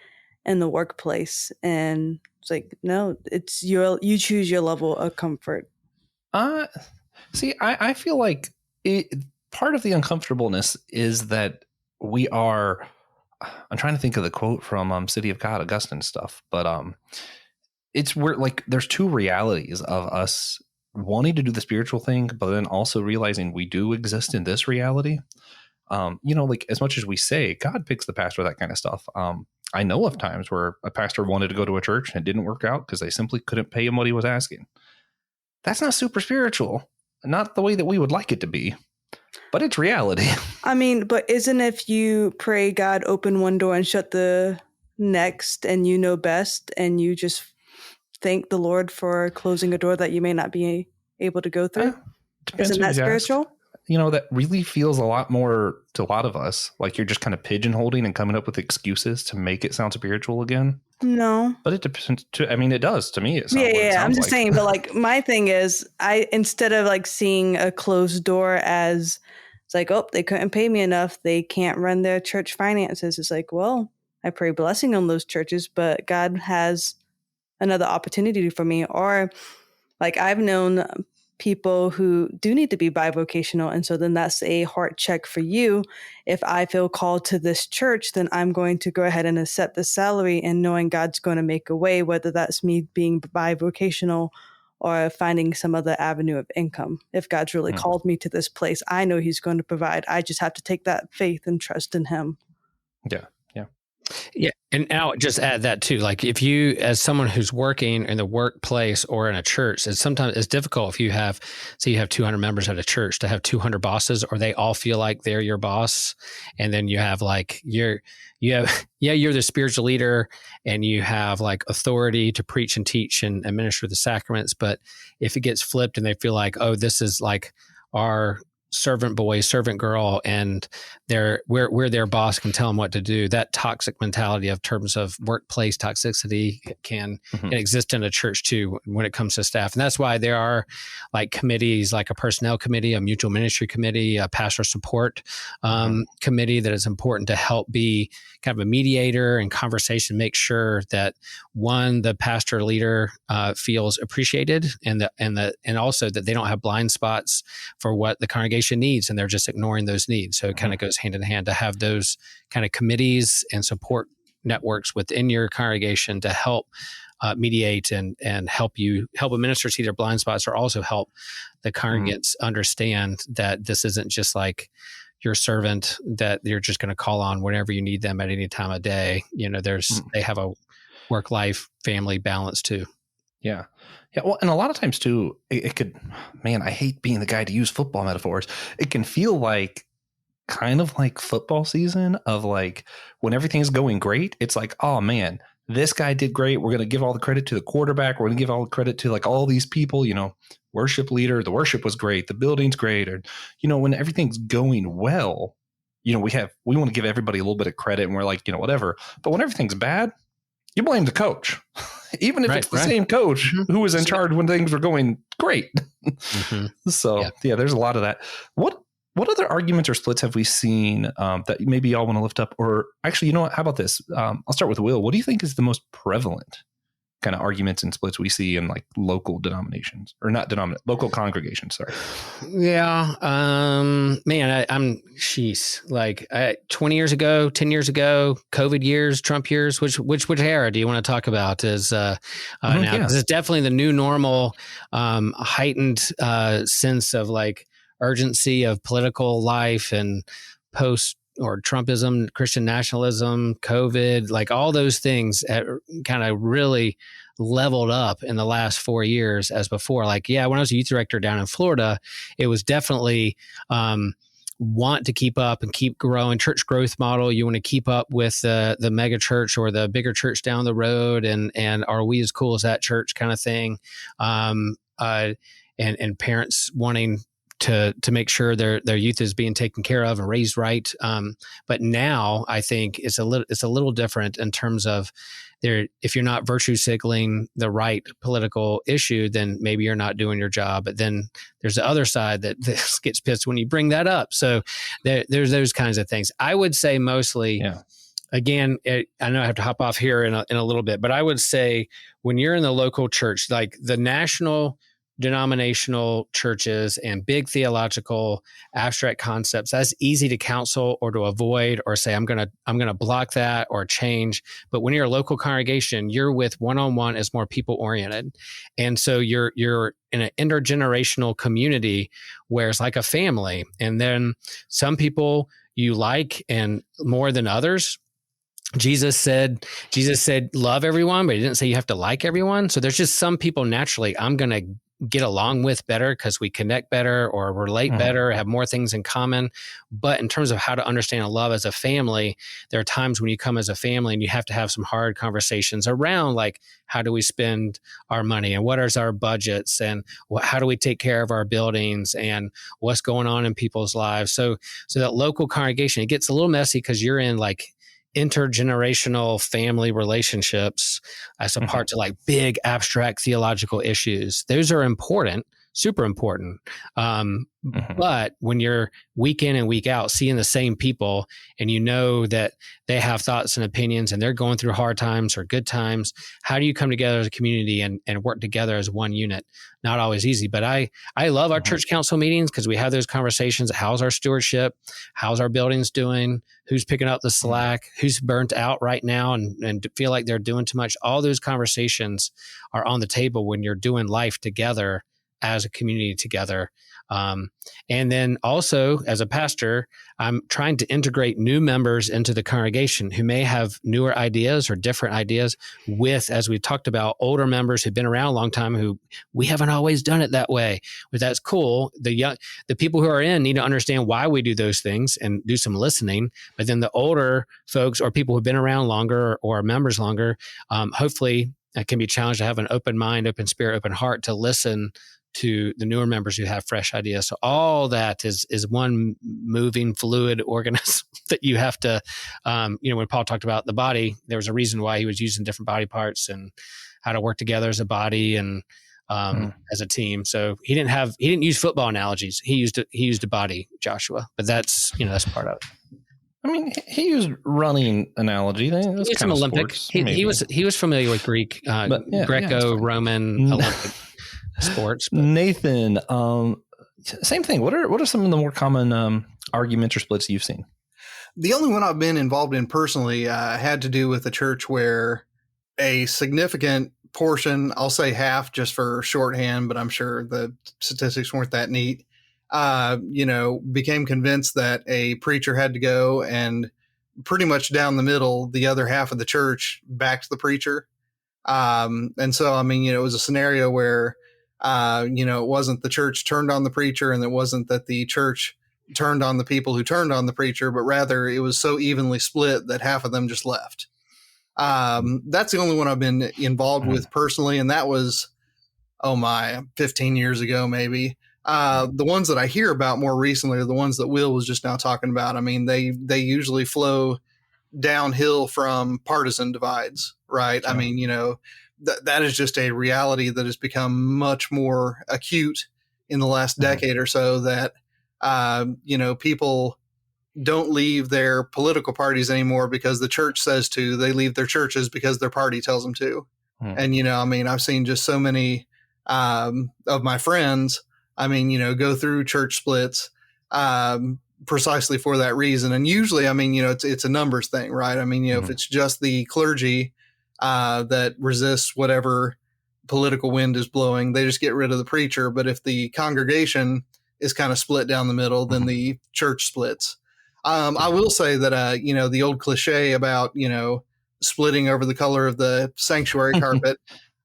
C: in the workplace. And it's like, no, it's you choose your level of comfort.
A: See, I feel like part of the uncomfortableness is that we are, I'm trying to think of the quote from City of God, Augustine stuff, but we're like, there's two realities of us wanting to do the spiritual thing, but then also realizing we do exist in this reality. Like as much as we say God picks the pastor, that kind of stuff. I know of times where a pastor wanted to go to a church and it didn't work out because they simply couldn't pay him what he was asking. That's not super spiritual, not the way that we would like it to be, but it's reality.
C: I mean, but isn't if you pray God open one door and shut the next, and you know best, and you just thank the Lord for closing a door that you may not be able to go through? Isn't that spiritual?
A: That really feels a lot more to a lot of us like you're just kind of pigeonholing and coming up with excuses to make it sound spiritual again.
C: No,
A: but it depends. It does to me.
C: I'm just saying. But like my thing is, instead of like seeing a closed door as it's like, oh, they couldn't pay me enough, they can't run their church finances. It's like, well, I pray blessing on those churches, but God has another opportunity for me. Or like I've known people who do need to be bivocational. And so then that's a heart check for you. If I feel called to this church, then I'm going to go ahead and accept the salary and knowing God's going to make a way, whether that's me being bivocational or finding some other avenue of income. If God's really called me to this place, I know he's going to provide. I just have to take that faith and trust in him.
A: Yeah. Yeah.
B: Yeah. And I'll just add that too. Like if you, as someone who's working in the workplace or in a church, it's difficult if you have, say you have 200 members at a church to have 200 bosses, or they all feel like they're your boss. And then you have like, you're the spiritual leader and you have like authority to preach and teach and administer the sacraments. But if it gets flipped and they feel like, oh, this is like our servant boy, servant girl, and we're their boss, can tell them what to do. That toxic mentality of terms of workplace toxicity can exist in a church too when it comes to staff. And that's why there are like committees, like a personnel committee, a mutual ministry committee, a pastor support committee that is important to help be kind of a mediator and conversation, make sure that one, the pastor leader feels appreciated, and also that they don't have blind spots for what the congregation needs and they're just ignoring those needs. So it kind of goes hand in hand to have those kind of committees and support networks within your congregation to help mediate and help a minister see their blind spots, or also help the congregants understand that this isn't just like your servant that you're just going to call on whenever you need them at any time of day. You know, they have a work-life family balance too.
A: Yeah. Yeah. Well, and a lot of times too, it could, man, I hate being the guy to use football metaphors. It can feel like kind of like football season of like when everything's going great. It's like, oh man, this guy did great. We're going to give all the credit to the quarterback. We're going to give all the credit to like all these people, you know, worship leader, the worship was great. The building's great. Or, you know, when everything's going well, you know, we want to give everybody a little bit of credit and we're like, you know, whatever. But when everything's bad, you blame the coach, even if it's the same coach who was in charge when things were going great. So yeah, there's a lot of that. What other arguments or splits have we seen that maybe y'all want to lift up? Or actually, you know what? How about this? I'll start with Will. What do you think is the most prevalent kind of arguments and splits we see in like local denominations, or not local congregations? Sorry.
B: Yeah. Man, I'm 20 years ago, 10 years ago, COVID years, Trump years, which era do you want to talk about now? Because it's definitely the new normal, heightened sense of like urgency of political life and post or Trumpism, Christian nationalism, COVID, like all those things kind of really leveled up in the last 4 years as before. Like, yeah, when I was a youth director down in Florida, it was definitely want to keep up and keep growing. Church growth model. You want to keep up with the mega church or the bigger church down the road, and are we as cool as that church kind of thing? And parents wanting to make sure their youth is being taken care of and raised right. But now I think it's a little different in terms of if you're not virtue signaling the right political issue, then maybe you're not doing your job. But then there's the other side that gets pissed when you bring that up. So there's those kinds of things. I would say mostly, again, I know I have to hop off here in a little bit, but I would say when you're in the local church, like the national denominational churches and big theological abstract concepts, that's easy to counsel or to avoid or say, I'm going to block that or change. But when you're a local congregation, you're with one-on-one as more people oriented. And so you're in an intergenerational community where it's like a family. And then some people you like and more than others. Jesus said, love everyone, but he didn't say you have to like everyone. So there's just some people naturally I'm going to get along with better because we connect better or relate better, have more things in common. But in terms of how to understand and love as a family, there are times when you come as a family and you have to have some hard conversations around like, how do we spend our money and what is our budgets and how do we take care of our buildings and what's going on in people's lives. So that local congregation, it gets a little messy because you're in like intergenerational family relationships as a part to like big abstract theological issues. Those are important. super important. But when you're week in and week out seeing the same people, and you know that they have thoughts and opinions and they're going through hard times or good times, how do you come together as a community and work together as one unit? Not always easy, but I love our church council meetings because we have those conversations. How's our stewardship? How's our buildings doing? Who's picking up the slack? Who's burnt out right now and feel like they're doing too much? All those conversations are on the table when you're doing life together as a community together. And then also as a pastor, I'm trying to integrate new members into the congregation who may have newer ideas or different ideas with, as we talked about, older members who've been around a long time who we haven't always done it that way. But that's cool. The people who are in need to understand why we do those things and do some listening. But then the older folks or people who've been around longer or members longer, hopefully can be challenged to have an open mind, open spirit, open heart to listen to the newer members who have fresh ideas. So all that is one moving fluid organism that you have to, when Paul talked about the body, there was a reason why he was using different body parts and how to work together as a body and as a team. So he didn't use football analogies. He used a body, Joshua, but that's part of it.
A: I mean, he used running analogy. That's
B: He's some Olympic. He was familiar with Greco-Roman Olympic sports. But.
A: Nathan, same thing. What are some of the more common arguments or splits you've seen?
D: The only one I've been involved in personally had to do with a church where a significant portion, I'll say half just for shorthand, but I'm sure the statistics weren't that neat, became convinced that a preacher had to go, and pretty much down the middle, the other half of the church backed the preacher. And so, it was a scenario where it wasn't the church turned on the preacher, and it wasn't that the church turned on the people who turned on the preacher, but rather it was so evenly split that half of them just left. That's the only one I've been involved with personally. And that was, 15 years ago, maybe. The ones that I hear about more recently are the ones that Will was just now talking about. They usually flow downhill from partisan divides, right? Sure. That is just a reality that has become much more acute in the last decade or so, that, people don't leave their political parties anymore because the church says to. They leave their churches because their party tells them to. And, I've seen just so many of my friends, go through church splits precisely for that reason. And usually, it's a numbers thing, right? If it's just the clergy that resists whatever political wind is blowing, they just get rid of the preacher. But if the congregation is kind of split down the middle, then the church splits. I will say that, the old cliche about, splitting over the color of the sanctuary carpet,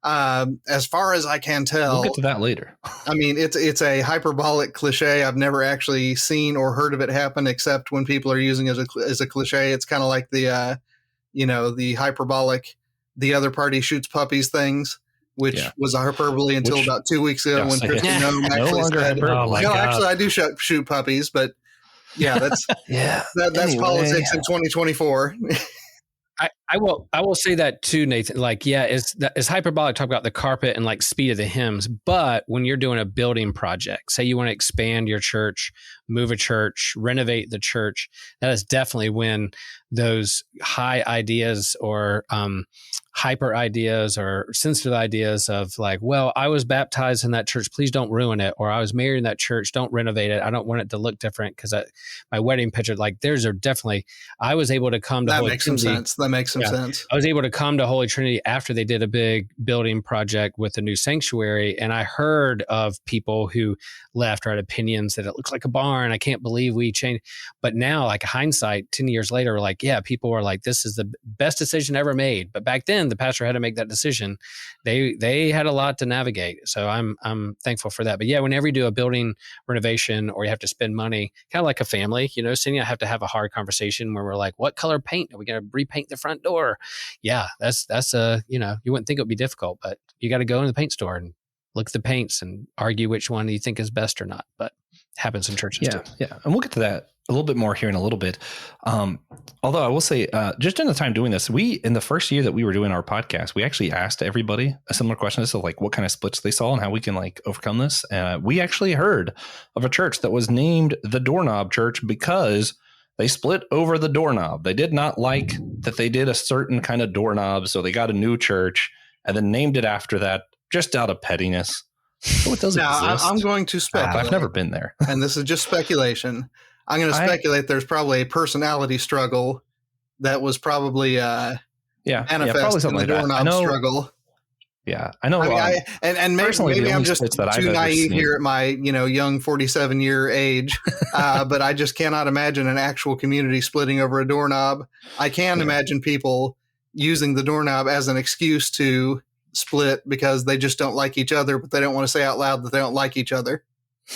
D: as far as I can tell,
A: we'll get to that later.
D: It's a hyperbolic cliche. I've never actually seen or heard of it happen, except when people are using it as a cliche. It's kind of like the, the hyperbolic, the other party shoots puppies things, which was a hyperbole until about 2 weeks ago when Christian Humanist actually said, actually I do shoot puppies, but yeah, that's that's politics in 2024.
B: I will say that too, Nathan. It's hyperbolic to talk about the carpet and speed of the hymns. But when you're doing a building project, say you want to expand your church, move a church, renovate the church, that is definitely when those high ideas or hyper ideas or sensitive ideas of I was baptized in that church, please don't ruin it. Or I was married in that church, don't renovate it. I don't want it to look different because my wedding picture, there's are definitely, I was able to come to Holy Trinity.
D: That makes some sense.
B: I was able to come to Holy Trinity after they did a big building project with a new sanctuary. And I heard of people who left or had opinions that it looks like a barn. I can't believe we changed. But now, hindsight, 10 years later, people were this is the best decision ever made. But back then, the pastor had to make that decision. They had a lot to navigate. So I'm thankful for that. But yeah, whenever you do a building renovation or you have to spend money, kind of like a family, Cindy, I have to have a hard conversation where we're what color paint? Are we going to repaint the front door? Yeah, that's you wouldn't think it would be difficult, but you got to go in the paint store and look at the paints and argue which one you think is best or not. But it happens in churches too.
A: Yeah. And we'll get to that a little bit more here in a little bit. Although I will say, just in the time doing this, in the first year that we were doing our podcast, we actually asked everybody a similar question as to like what kind of splits they saw and how we can like overcome this. We actually heard of a church that was named the Doorknob Church because they split over the doorknob. They did not like that they did a certain kind of doorknob, so they got a new church and then named it after that, just out of pettiness. So it doesn't exist.
D: I'm going to speculate.
A: I've never been there.
D: And this is just speculation. I'm going to speculate there's probably a personality struggle that was probably manifest
A: probably something
D: in the
A: like
D: doorknob
A: that.
D: struggle.
A: Yeah, I know.
D: And maybe I'm just too naive here at my young 47-year age, but I just cannot imagine an actual community splitting over a doorknob. I can imagine people using the doorknob as an excuse to split because they just don't like each other, but they don't want to say out loud that they don't like each other.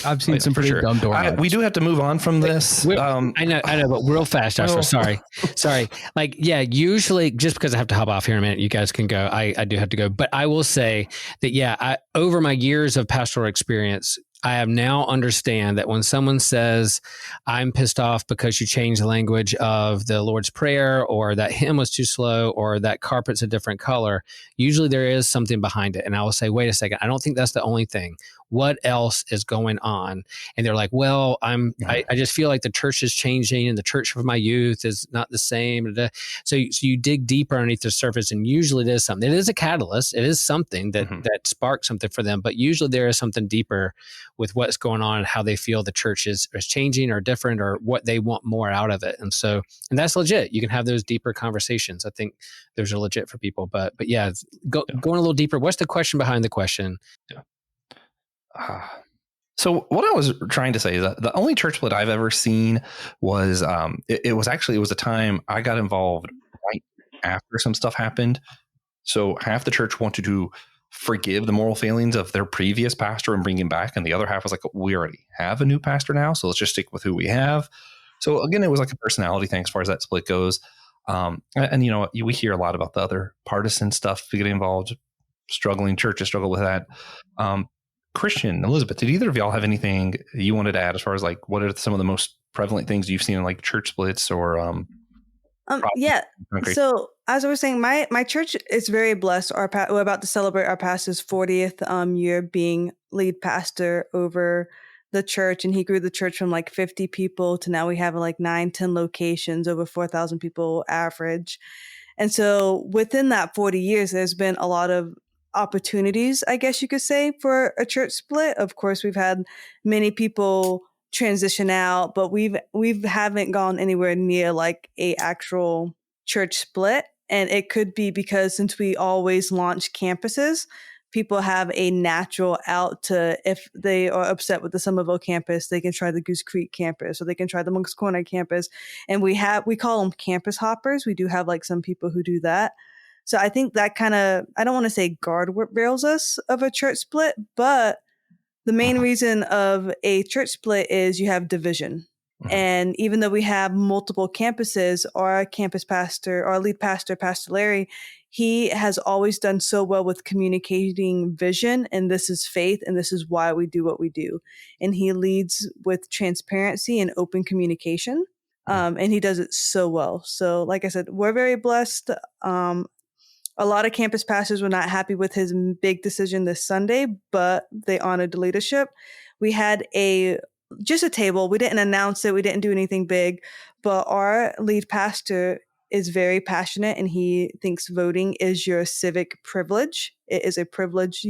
F: I've seen some pretty dumb doorknobs.
A: We do have to move on from this.
B: I know, but real fast, Joshua. Sorry. Like, usually just because I have to hop off here in a minute, you guys can go. I do have to go, but I will say that, over my years of pastoral experience, I have now understand that when someone says, I'm pissed off because you changed the language of the Lord's Prayer, or that hymn was too slow, or that carpet's a different color, usually there is something behind it. And I will say, wait a second, I don't think that's the only thing. What else is going on? And they're like, well, I just feel like the church is changing and the church of my youth is not the same. So you dig deeper underneath the surface, and usually it is something. It is a catalyst. It is something that sparks something for them, but usually there is something deeper with what's going on and how they feel the church is changing or different, or what they want more out of it. And that's legit. You can have those deeper conversations. I think those are legit for people, but going a little deeper. What's the question behind the question?
A: Yeah. So what I was trying to say is that the only church split I've ever seen was, it was a time I got involved right after some stuff happened. So half the church wanted to forgive the moral failings of their previous pastor and bring him back. And the other half was like, we already have a new pastor now, so let's just stick with who we have. So again, it was like a personality thing as far as that split goes. And we hear a lot about the other partisan stuff getting involved, struggling churches struggle with that. Christian, Elizabeth, did either of y'all have anything you wanted to add as far as like what are some of the most prevalent things you've seen in like church splits or
C: So as I was saying, my church is very blessed. We're about to celebrate our pastor's 40th year being lead pastor over the church, and he grew the church from like 50 people to now we have like 9-10 locations, over 4,000 people average. And so within that 40 years, there's been a lot of opportunities, I guess you could say, for a church split. Of course, we've had many people transition out, but we haven't gone anywhere near like a actual church split. And it could be because since we always launch campuses, people have a natural out to, if they are upset with the Somerville campus, they can try the Goose Creek campus, or they can try the Moncks Corner campus. And we call them campus hoppers. We do have like some people who do that. So I think that kind of, I don't want to say guardrails us of a church split, but the main reason of a church split is you have division. And even though we have multiple campuses, our campus pastor, our lead pastor, Pastor Larry, he has always done so well with communicating vision, and this is faith, and this is why we do what we do. And he leads with transparency and open communication, and he does it so well. So like I said, we're very blessed. A lot of campus pastors were not happy with his big decision this Sunday, but they honored the leadership. We had just a table. We didn't announce it. We didn't do anything big, but our lead pastor is very passionate, and he thinks voting is your civic privilege. It is a privilege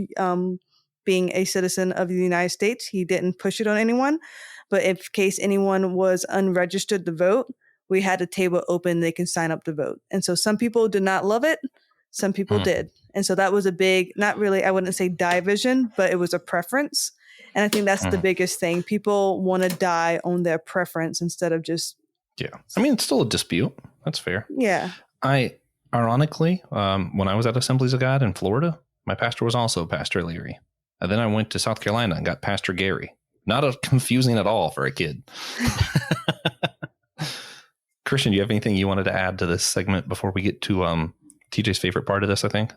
C: being a citizen of the United States. He didn't push it on anyone, but in case anyone was unregistered to vote, we had a table open. They can sign up to vote. And so some people did not love it. Some people did. And so that was a big, not really, I wouldn't say division, but it was a preference. And I think that's the biggest thing. People want to die on their preference instead of just.
A: Yeah. I mean, it's still a dispute. That's fair.
C: Yeah.
A: Ironically, when I was at Assemblies of God in Florida, my pastor was also Pastor Leary. And then I went to South Carolina and got Pastor Gary. Not confusing at all for a kid. Christian, do you have anything you wanted to add to this segment before we get to TJ's favorite part of this, I think?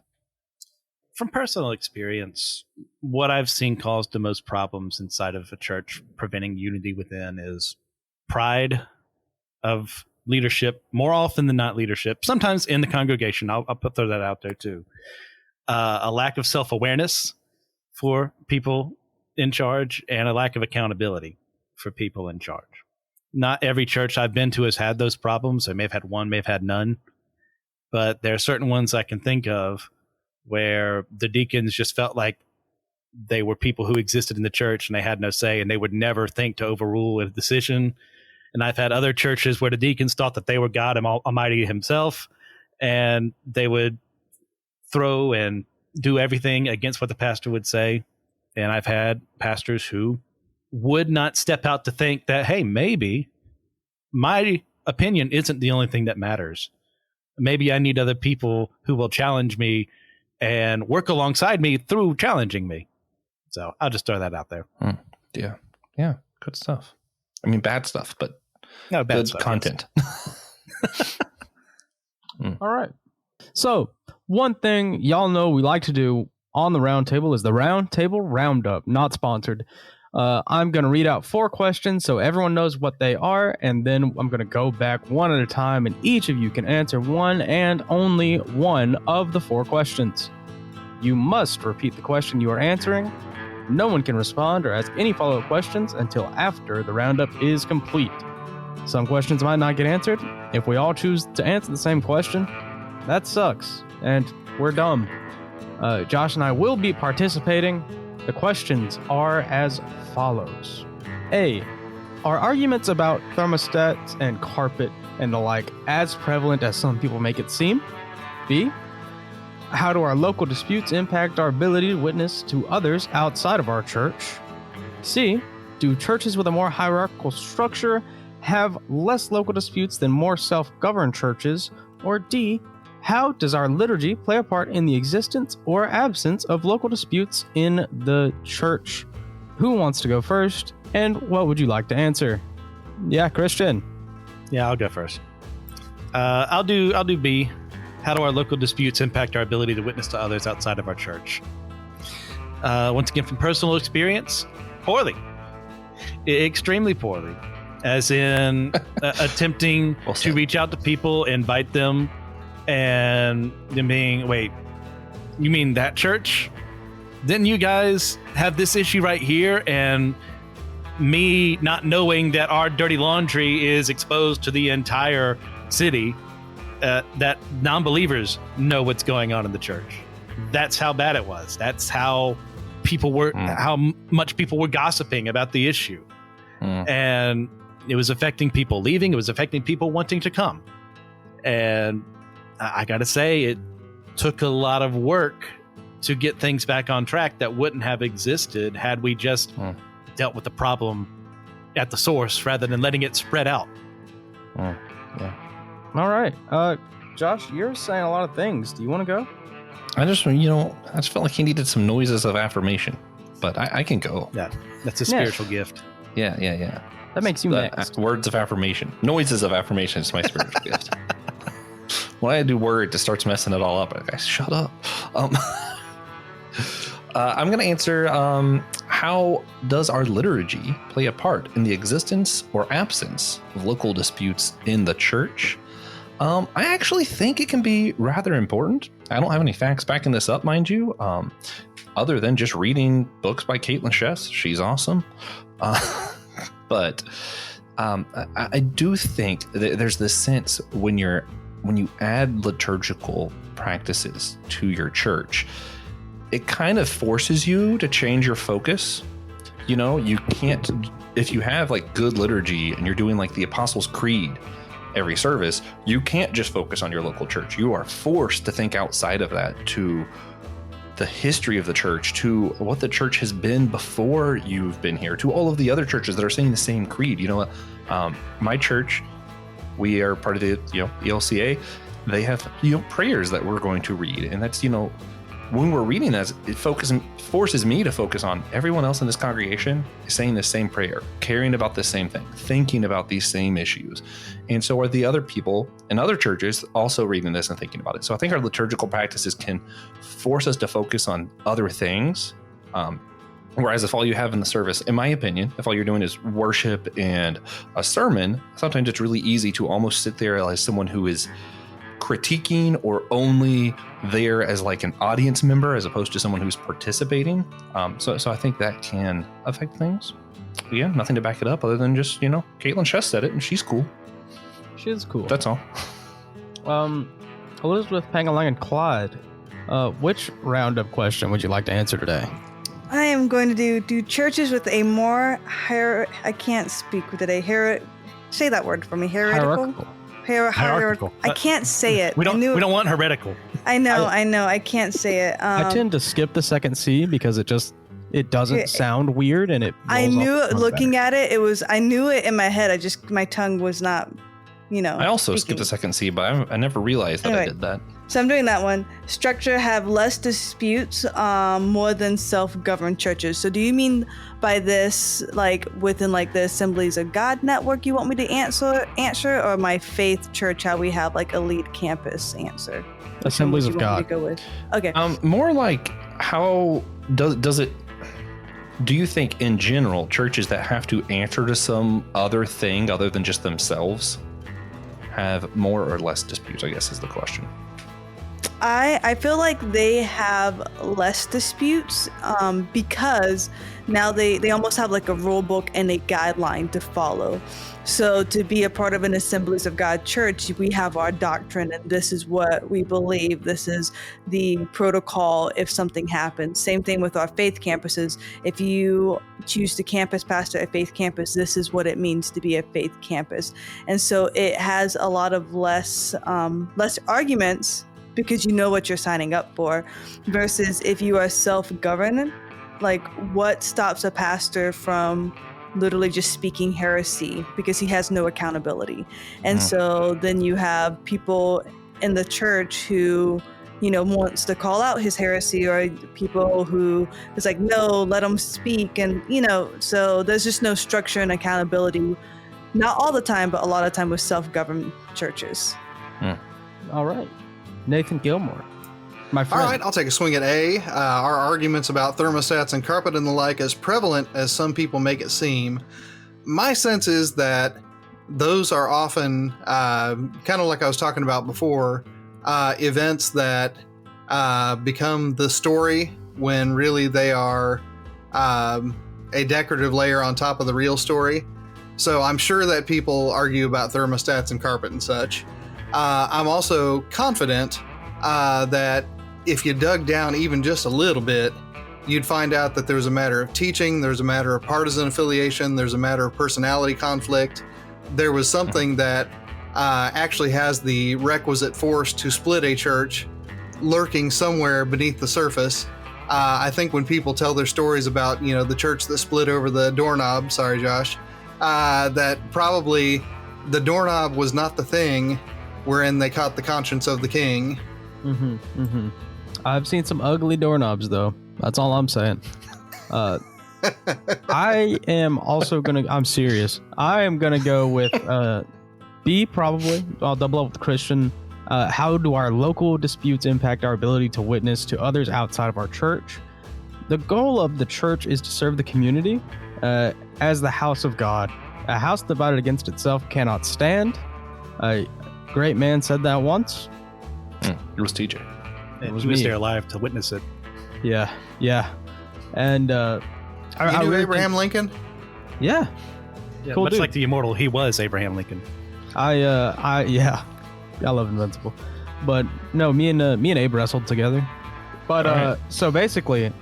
E: from personal experience, what I've seen cause the most problems inside of a church, preventing unity within, is pride of leadership, more often than not leadership, sometimes in the congregation. I'll throw that out there too. A lack of self-awareness for people in charge, and a lack of accountability for people in charge. Not every church I've been to has had those problems. I may have had one, may have had none, but there are certain ones I can think of where the deacons just felt like they were people who existed in the church and they had no say, and they would never think to overrule a decision. And I've had other churches where the deacons thought that they were God Almighty himself, and they would throw and do everything against what the pastor would say. And I've had pastors who would not step out to think that, hey, maybe my opinion isn't the only thing that matters. Maybe I need other people who will challenge me and work alongside me through challenging me. So I'll just throw that out there.
A: Yeah. Yeah. Good stuff. I mean, bad stuff, but
E: No, bad
A: good
E: stuff,
A: content.
F: All right. So one thing y'all know we like to do on the round table is the round table roundup, not sponsored. I'm going to read out 4 questions so everyone knows what they are, and then I'm going to go back one at a time, and each of you can answer one and only one of the 4 questions. You must repeat the question you are answering. No one can respond or ask any follow-up questions until after the roundup is complete. Some questions might not get answered. If we all choose to answer the same question, that sucks, and we're dumb. Josh and I will be participating. The questions are as follows. A, are arguments about thermostats and carpet and the like as prevalent as some people make it seem? B, how do our local disputes impact our ability to witness to others outside of our church? C, do churches with a more hierarchical structure have less local disputes than more self-governed churches? Or D, how does our liturgy play a part in the existence or absence of local disputes in the church? Who wants to go first, and what would you like to answer? Yeah, Christian.
E: Yeah, I'll go first. I'll do B. How do our local disputes impact our ability to witness to others outside of our church? Once again, from personal experience, poorly. Extremely poorly. As in attempting to reach out to people, invite them, and them being, wait, you mean that church? Didn't you guys have this issue right here? And me not knowing that our dirty laundry is exposed to the entire city, that non-believers know what's going on in the church. That's how bad it was. That's how people were, how much people were gossiping about the issue. And it was affecting people leaving. It was affecting people wanting to come. And I got to say, it took a lot of work to get things back on track that wouldn't have existed had we just dealt with the problem at the source rather than letting it spread out.
A: Yeah.
F: All right. Josh, you're saying a lot of things. Do you want to go?
A: I just felt like he needed some noises of affirmation, but I can go.
E: Yeah, that's a spiritual gift.
A: Yeah.
F: That makes you next.
A: Words of affirmation. Noises of affirmation is my spiritual gift. When I do word, it starts messing it all up. Guys, shut up. I'm going to answer, how does our liturgy play a part in the existence or absence of local disputes in the church? I actually think it can be rather important. I don't have any facts backing this up, mind you, other than just reading books by Caitlin Chess. She's awesome. But I do think that there's this sense when you add liturgical practices to your church, it kind of forces you to change your focus. You can't, if you have like good liturgy and you're doing like the Apostles' Creed every service, you can't just focus on your local church. You are forced to think outside of that, to the history of the church, to what the church has been before you've been here, to all of the other churches that are saying the same creed. My church, we are part of the ELCA. They have prayers that we're going to read, and that's when we're reading this, it forces me to focus on everyone else in this congregation is saying the same prayer, caring about the same thing, thinking about these same issues. And so are the other people in other churches also reading this and thinking about it. So I think our liturgical practices can force us to focus on other things. Whereas if all you have in the service, in my opinion, if all you're doing is worship and a sermon, sometimes it's really easy to almost sit there as someone who is critiquing or only there as like an audience member as opposed to someone who's participating. So I think that can affect things. But yeah, nothing to back it up other than just, Caitlin Chess said it and she's cool.
F: She is cool.
A: That's all.
F: Elizabeth Pangalang and Clyde, which roundup question would you like to answer today?
C: I am going to do churches with a more I can't speak with today. Say that word for me. Hierarchical.
E: Hierarchical.
C: I can't say it.
E: We don't want heretical.
C: I know. I can't say it.
F: I tend to skip the second C because it doesn't sound weird and it.
C: I knew it looking at it. I knew it in my head. my tongue was not,
A: I also skipped the second C, but I never realized that I did that.
C: So I'm doing that one. Structure have less disputes, more than self-governed churches. So do you mean by this, like within like the Assemblies of God network, you want me to answer, or my faith church, how we have like a lead campus answer?
F: Assemblies of God.
C: Go with? Okay.
A: More like how does it? Do you think in general churches that have to answer to some other thing other than just themselves have more or less disputes? I guess is the question.
C: I feel like they have less disputes because now they almost have like a rule book and a guideline to follow. So to be a part of an Assemblies of God church, we have our doctrine and this is what we believe. This is the protocol if something happens. Same thing with our faith campuses. If you choose to campus pastor a faith campus, this is what it means to be a faith campus. And so it has a lot of less arguments because you know what you're signing up for, versus if you are self-governed, like what stops a pastor from literally just speaking heresy because he has no accountability. And so then you have people in the church who, wants to call out his heresy, or people who is like, no, let him speak. And, so there's just no structure and accountability, not all the time, but a lot of time with self-governed churches.
F: All right. Nathan Gilmour, my friend.
D: All right, I'll take a swing at A. Our arguments about thermostats and carpet and the like, as prevalent as some people make it seem, my sense is that those are often kind of like I was talking about before, events that become the story when really they are a decorative layer on top of the real story. So I'm sure that people argue about thermostats and carpet and such. I'm also confident that if you dug down even just a little bit, you'd find out that there's a matter of teaching, there's a matter of partisan affiliation, there's a matter of personality conflict. There was something that actually has the requisite force to split a church lurking somewhere beneath the surface. I think when people tell their stories about, the church that split over the doorknob, sorry, Josh, that probably the doorknob was not the thing wherein they caught the conscience of the king.
F: I've seen some ugly doorknobs, though. That's all I'm saying. I am also I'm serious. I am gonna go with B, probably. I'll double up with Christian. How do our local disputes impact our ability to witness to others outside of our church? The goal of the church is to serve the community as the house of God. A house divided against itself cannot stand. A great man said that once.
A: It was TJ.
E: And he was there live to witness it.
F: Yeah. And
D: you knew Abraham Lincoln?
F: Yeah. Cool
E: Much
F: dude.
E: like the immortal, he was Abraham Lincoln.
F: I love Invincible. But no, me and Abe wrestled together. But
A: right.
F: So basically,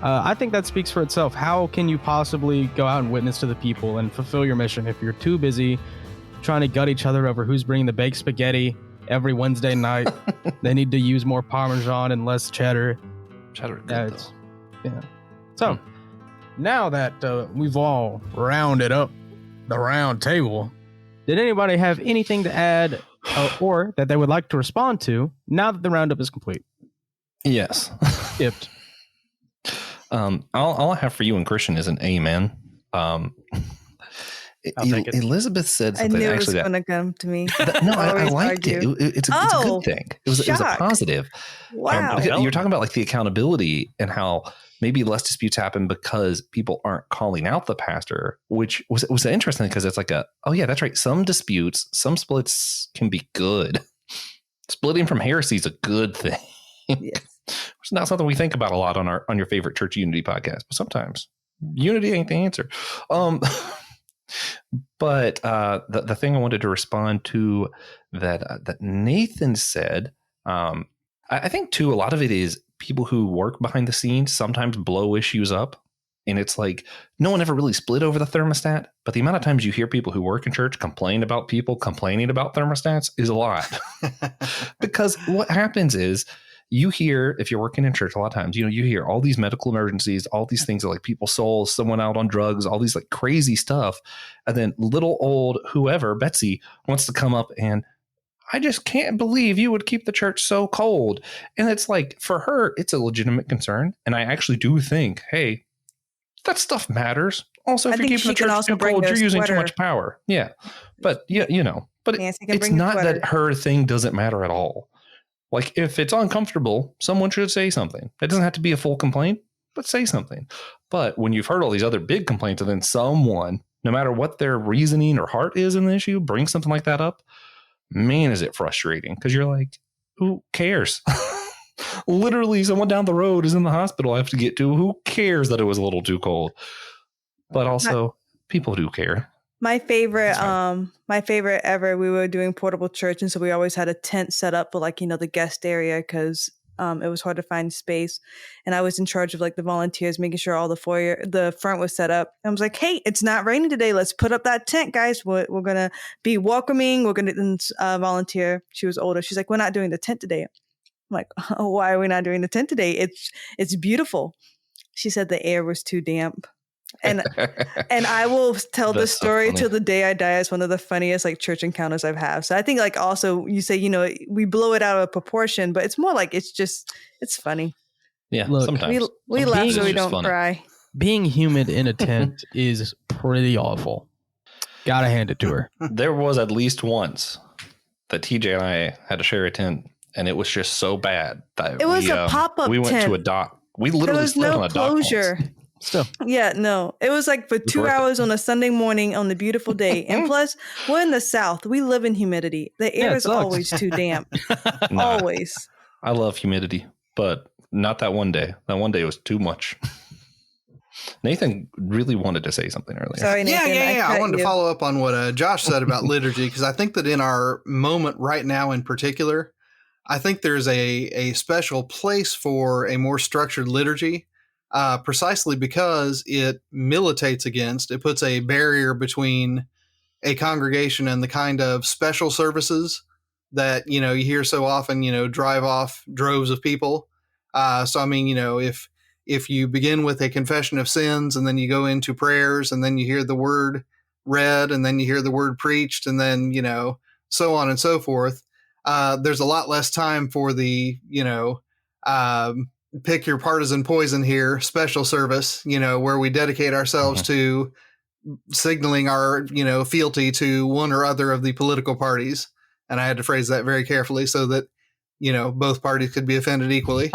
F: I think that speaks for itself. How can you possibly go out and witness to the people and fulfill your mission if you're too busy trying to gut each other over who's bringing the baked spaghetti every Wednesday night? They need to use more Parmesan and less cheddar.
A: Cheddar, good,
F: Yeah. So now that we've all rounded up the round table, did anybody have anything to add or that they would like to respond to now that the roundup is complete?
A: Yes.
F: Skipped.
A: All I have for you and Christian is an amen.
E: I'll take it.
A: Elizabeth said
C: I
A: something
C: knew it was
A: actually that
C: going to come to me.
A: no, I
C: Always
A: liked it.
C: argue.
A: It's a good thing. It was a
C: shock.
A: positive.
C: Wow.
A: Because you're talking about like the accountability and how maybe less disputes happen because people aren't calling out the pastor, which was interesting because it's like oh yeah, that's right. Some disputes, some splits can be good. Splitting from heresy is a good thing.
C: Yes.
A: It's not something we think about a lot on your favorite Church Unity podcast, but sometimes unity ain't the answer. But the thing I wanted to respond to that Nathan said, I think too, a lot of it is people who work behind the scenes sometimes blow issues up. And it's like no one ever really split over the thermostat. But the amount of times you hear people who work in church complain about people complaining about thermostats is a lot. Because what happens is you hear, if you're working in church, a lot of times, you hear all these medical emergencies, all these things like people's souls, someone out on drugs, all these like crazy stuff. And then little old whoever, Betsy, wants to come up and I just can't believe you would keep the church so cold. And it's like, for her, it's a legitimate concern. And I actually do think, hey, that stuff matters. Also, if you're keeping the church too cold, you're using too much power. Yeah. But yeah, but it's not that her thing doesn't matter at all. Like if it's uncomfortable, someone should say something. It doesn't have to be a full complaint, but say something. But when you've heard all these other big complaints and then someone, no matter what their reasoning or heart is in the issue, brings something like that up, man, is it frustrating because you're like, who cares? Literally, someone down the road is in the hospital I have to get to. Who cares that it was a little too cold? But also, people do care.
C: My favorite ever, we were doing portable church. And so we always had a tent set up for the guest area because it was hard to find space. And I was in charge of the volunteers, making sure all the front was set up. I was like, hey, it's not raining today. Let's put up that tent, guys. We're going to be welcoming. We're going to volunteer. She was older. She's like, we're not doing the tent today. I'm like, oh, why are we not doing the tent today? It's beautiful. She said the air was too damp. And I will tell this story till the day I die. It's one of the funniest church encounters I've had. So I think also you say, we blow it out of proportion, but it's more it's funny.
A: Yeah.
F: Look,
A: sometimes
C: we laugh so we don't
A: funny.
C: cry.
F: Being humid in a tent is pretty awful. Gotta hand it to her.
A: There was at least once that TJ and I had to share a tent, and it was just so bad that
C: it was a pop-up
A: we went
C: tent.
A: to a dock. We literally slept on a dock
C: closure.
F: Still.
C: Yeah, no. It was for 2 hours on a Sunday morning on the beautiful day. And plus, we're in the South. We live in humidity. The air is always too damp. Always.
A: I love humidity, but not that one day. That one day was too much. Nathan really wanted to say something earlier.
C: Sorry, Nathan.
D: Yeah. I wanted to follow up on what Josh said about liturgy, because I think that in our moment right now in particular, I think there's a special place for a more structured liturgy. Precisely because it militates against, it puts a barrier between a congregation and the kind of special services that, you hear so often, drive off droves of people. So, I mean, if you begin with a confession of sins and then you go into prayers and then you hear the word read and then you hear the word preached and then, so on and so forth, there's a lot less time for the, pick your partisan poison here special service, where we dedicate ourselves to signaling our, fealty to one or other of the political parties. And I had to phrase that very carefully so that, both parties could be offended equally.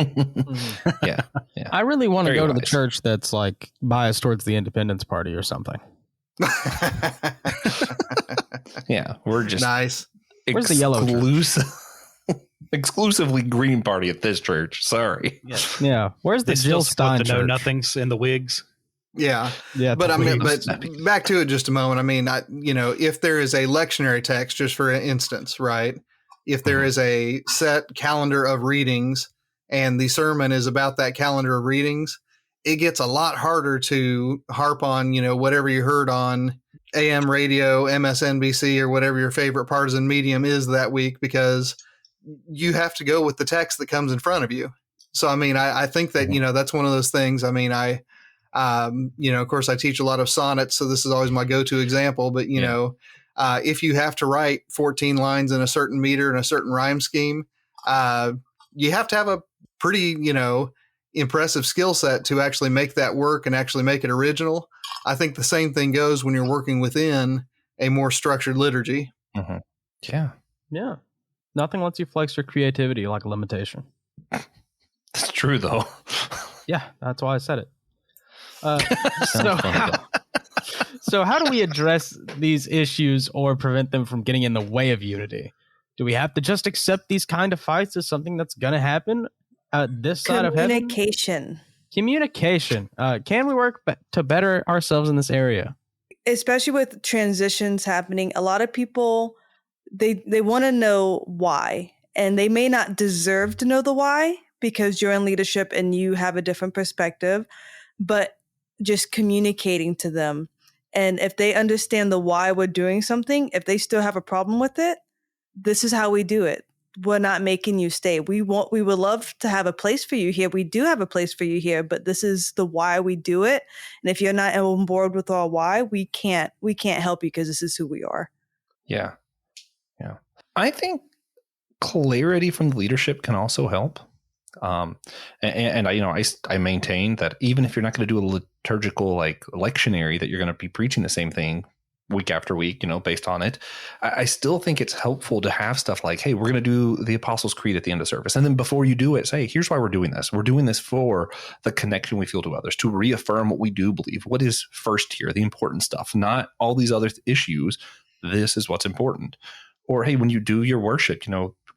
A: Yeah.
F: I really want to go to the church that's biased towards the Independence Party or something.
A: Yeah. We're just
D: nice.
F: Where's the yellow church?
A: Exclusively Green Party at this church. Sorry.
F: Yeah. Where's the Jill Stein
E: the
F: church?
E: know nothings and the wigs?
D: Yeah.
F: But
D: but back to it just a moment. I mean, if there is a lectionary text, just for instance, right? If there is a set calendar of readings and the sermon is about that calendar of readings, it gets a lot harder to harp on, whatever you heard on AM radio, MSNBC, or whatever your favorite partisan medium is that week, because you have to go with the text that comes in front of you. So, I mean, I think that, that's one of those things. I mean, of course I teach a lot of sonnets, so this is always my go-to example, but if you have to write 14 lines in a certain meter and a certain rhyme scheme, you have to have pretty, impressive skill set to actually make that work and actually make it original. I think the same thing goes when you're working within a more structured liturgy.
A: Mm-hmm. Yeah.
F: Yeah. Nothing lets you flex your creativity like a limitation.
A: It's true, though.
F: Yeah, that's why I said it.
A: Sounds funny, though.
F: So how do we address these issues or prevent them from getting in the way of unity? Do we have to just accept these kind of fights as something that's going to happen at this side of heaven? Communication. Can we work to better ourselves in this area?
C: Especially with transitions happening, a lot of people, they want to know why, and they may not deserve to know the why because you're in leadership and you have a different perspective, but just communicating to them. And if they understand the why we're doing something, if they still have a problem with it, this is how we do it. We're not making you stay. We would love to have a place for you here. We do have a place for you here, but this is the why we do it. And if you're not on board with our why, we can't help you because this is who we are.
A: Yeah. Yeah. I think clarity from the leadership can also help. And I maintain that even if you're not going to do a liturgical lectionary that you're going to be preaching the same thing week after week, based on it, I still think it's helpful to have stuff like, hey, we're going to do the Apostles' Creed at the end of service. And then before you do it, say, here's why we're doing this. We're doing this for the connection we feel to others, to reaffirm what we do believe. What is first here, the important stuff, not all these other issues. This is what's important. Or, hey, when you do your worship,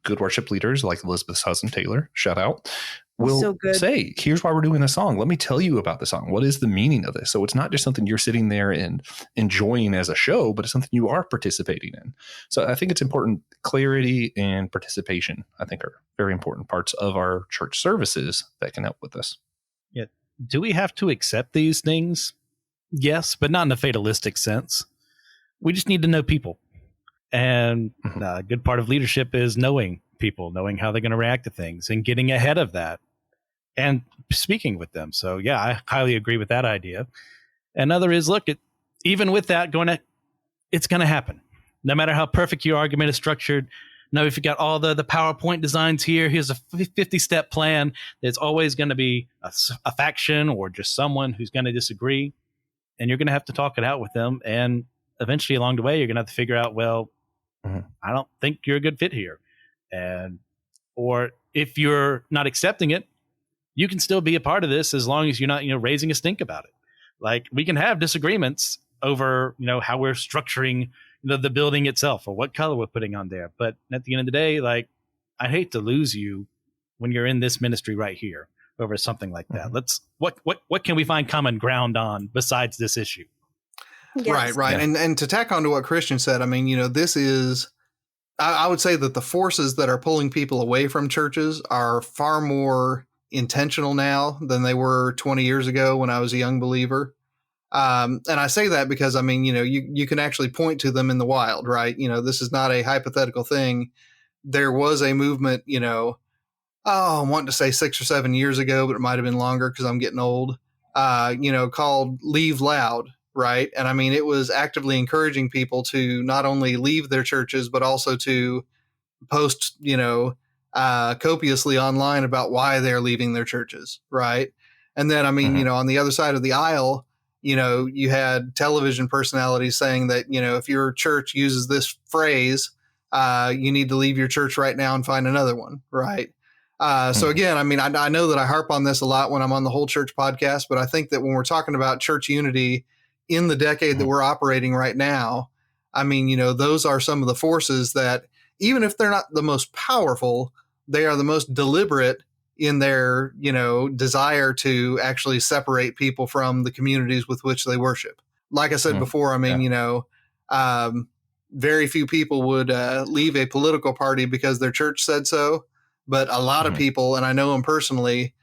A: good worship leaders like Elizabeth's husband, Taylor, shout out, will say, here's why we're doing this song. Let me tell you about the song. What is the meaning of this? So it's not just something you're sitting there and enjoying as a show, but it's something you are participating in. So I think it's important. Clarity and participation, I think, are very important parts of our church services that can help with this.
E: Yeah. Do we have to accept these things? Yes, but not in a fatalistic sense. We just need to know people. And a good part of leadership is knowing people, knowing how they're going to react to things and getting ahead of that and speaking with them. So, yeah, I highly agree with that idea. Another is, look, even with that it's going to happen. No matter how perfect your argument is structured. No, if you got all the PowerPoint designs here, here's a 50-step plan. There's always going to be a faction or just someone who's going to disagree. And you're going to have to talk it out with them. And eventually along the way, you're going to have to figure out, well, I don't think you're a good fit here. Or if you're not accepting it, you can still be a part of this as long as you're not, raising a stink about it. Like, we can have disagreements over, how we're structuring the building itself or what color we're putting on there. But at the end of the day, I hate to lose you when you're in this ministry right here over something like that. What can we find common ground on besides this issue?
C: Yes.
D: Right. Yeah. And to tack on to what Christian said, I mean, this is, I would say that the forces that are pulling people away from churches are far more intentional now than they were 20 years ago when I was a young believer. And I say that because, I mean, you can actually point to them in the wild, right? This is not a hypothetical thing. There was a movement, I want to say 6 or 7 years ago, but it might have been longer because I'm getting old, called Leave Loud. Right. And I mean, it was actively encouraging people to not only leave their churches, but also to post, copiously online about why they're leaving their churches. Right. And then, I mean, on the other side of the aisle, you had television personalities saying that, if your church uses this phrase, you need to leave your church right now and find another one. Right. So again, I mean, I know that I harp on this a lot when I'm on the Whole Church podcast, but I think that when we're talking about church unity in the decade that we're operating right now, I mean, those are some of the forces that, even if they're not the most powerful, they are the most deliberate in their, desire to actually separate people from the communities with which they worship. Like I said before, I mean, very few people would leave a political party because their church said so. But a lot of people, and I know them personally,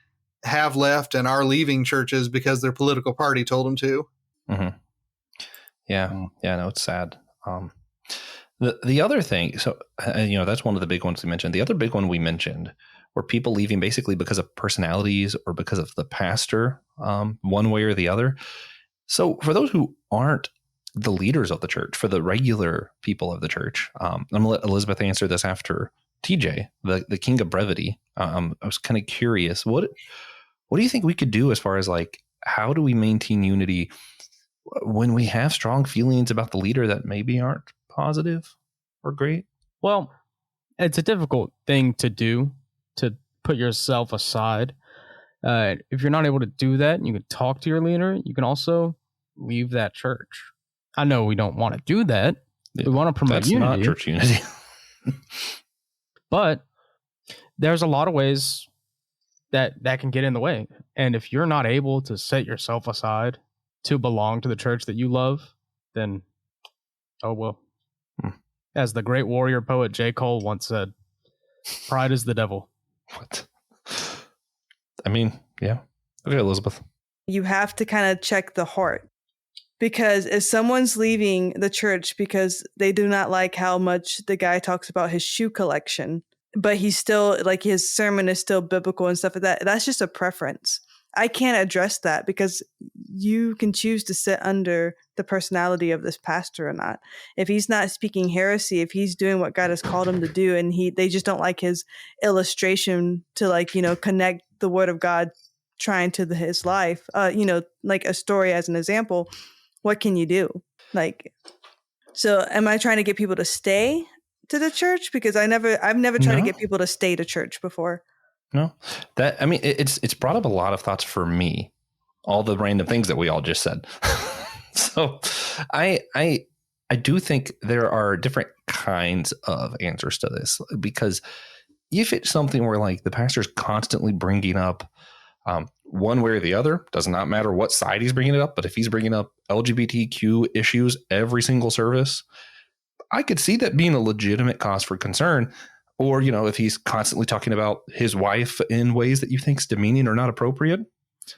D: have left and are leaving churches because their political party told them to.
A: Yeah. No, it's sad. The other thing, so that's one of the big ones we mentioned. The other big one we mentioned were people leaving basically because of personalities or because of the pastor, one way or the other. So for those who aren't the leaders of the church, for the regular people of the church, I'm going to let Elizabeth answer this after TJ, the king of brevity. I was kind of curious. What do you think we could do as far as like, how do we maintain unity when we have strong feelings about the leader that maybe aren't positive or great?
F: Well, it's a difficult thing to do, to put yourself aside. If you're not able to do that, you can talk to your leader. You can also leave that church. I know we don't want to do that. We want to promote unity.
A: That's not church unity.
F: But there's a lot of ways that can get in the way. And if you're not able to set yourself aside to belong to the church that you love, then, oh well. As the great warrior poet J. Cole once said, pride is the devil.
A: What? I mean, yeah. Okay, Elizabeth.
C: You have to kind of check the heart. Because if someone's leaving the church because they do not like how much the guy talks about his shoe collection, but he's still, like, his sermon is still biblical and stuff like that, that's just a preference. I can't address that because you can choose to sit under the personality of this pastor or not. If he's not speaking heresy, if he's doing what God has called him to do, and they just don't like his illustration to, like, connect the word of God trying to his life, like a story as an example, what can you do? Like, so am I trying to get people to stay to the church? Because I've never tried to get people to stay to church before.
A: No, it's brought up a lot of thoughts for me, all the random things that we all just said. So I do think there are different kinds of answers to this, because if it's something where, like, the pastor's constantly bringing up one way or the other, does not matter what side he's bringing it up, but if he's bringing up LGBTQ issues every single service, I could see that being a legitimate cause for concern. Or, if he's constantly talking about his wife in ways that you think is demeaning or not appropriate.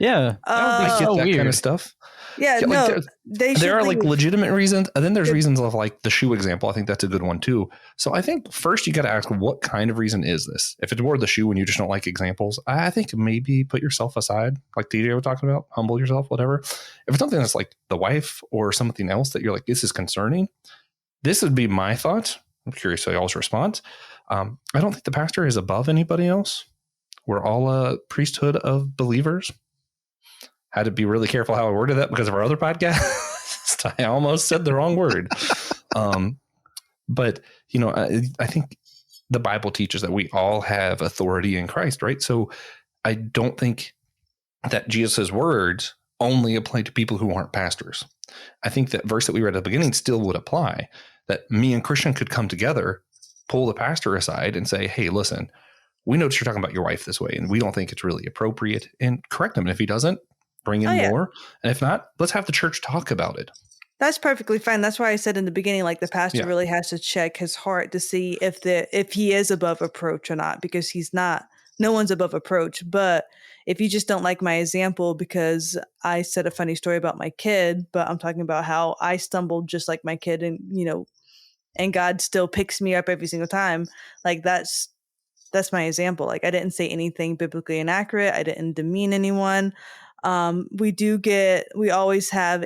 F: Yeah.
A: I get
F: so
A: that
F: weird.
A: kind of stuff.
C: Yeah, no,
A: like, there are like legitimate reasons. And then there's reasons of, like, the shoe example. I think that's a good one too. So I think first you got to ask, what kind of reason is this? If it's more the shoe and you just don't like examples, I think maybe put yourself aside, like TJ was talking about, humble yourself, whatever. If it's something that's like the wife or something else that you're like, this is concerning, this would be my thought. I'm curious how y'all's response. I don't think the pastor is above anybody else. We're all a priesthood of believers. Had to be really careful how I worded that because of our other podcast. I almost said the wrong word. But, I think the Bible teaches that we all have authority in Christ, right? So I don't think that Jesus' words only apply to people who aren't pastors. I think that verse that we read at the beginning still would apply, that me and Christian could come together, pull the pastor aside and say, hey, listen, we noticed you're talking about your wife this way, and we don't think it's really appropriate, and correct him. And if he doesn't, bring in more. And if not, let's have the church talk about it.
C: That's perfectly fine. That's why I said in the beginning, like, the pastor really has to check his heart to see if he is above approach or not, because he's not. No one's above approach. But if you just don't like my example because I said a funny story about my kid, but I'm talking about how I stumbled just like my kid, and and God still picks me up every single time. Like, that's my example. Like, I didn't say anything biblically inaccurate. I didn't demean anyone. We always have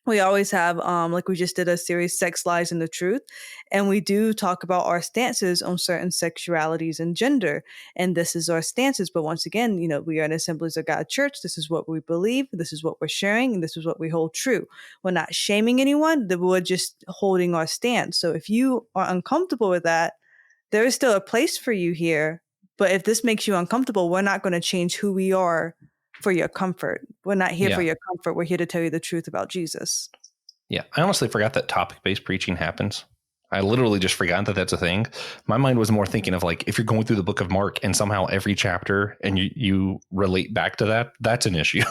C: like, we just did a series, Sex, Lies, and the Truth. And we do talk about our stances on certain sexualities and gender. And this is our stances. But once again, we are an Assemblies of God church. This is what we believe. This is what we're sharing. And this is what we hold true. We're not shaming anyone. We're just holding our stance. So if you are uncomfortable with that, there is still a place for you here. But if this makes you uncomfortable, we're not going to change who we are for your comfort. We're not here for your comfort. We're here to tell you the truth about Jesus.
A: Yeah. I honestly forgot that topic-based preaching happens. I literally just forgot that that's a thing. My mind was more thinking of, like, if you're going through the book of Mark and somehow every chapter and you relate back to that, that's an issue,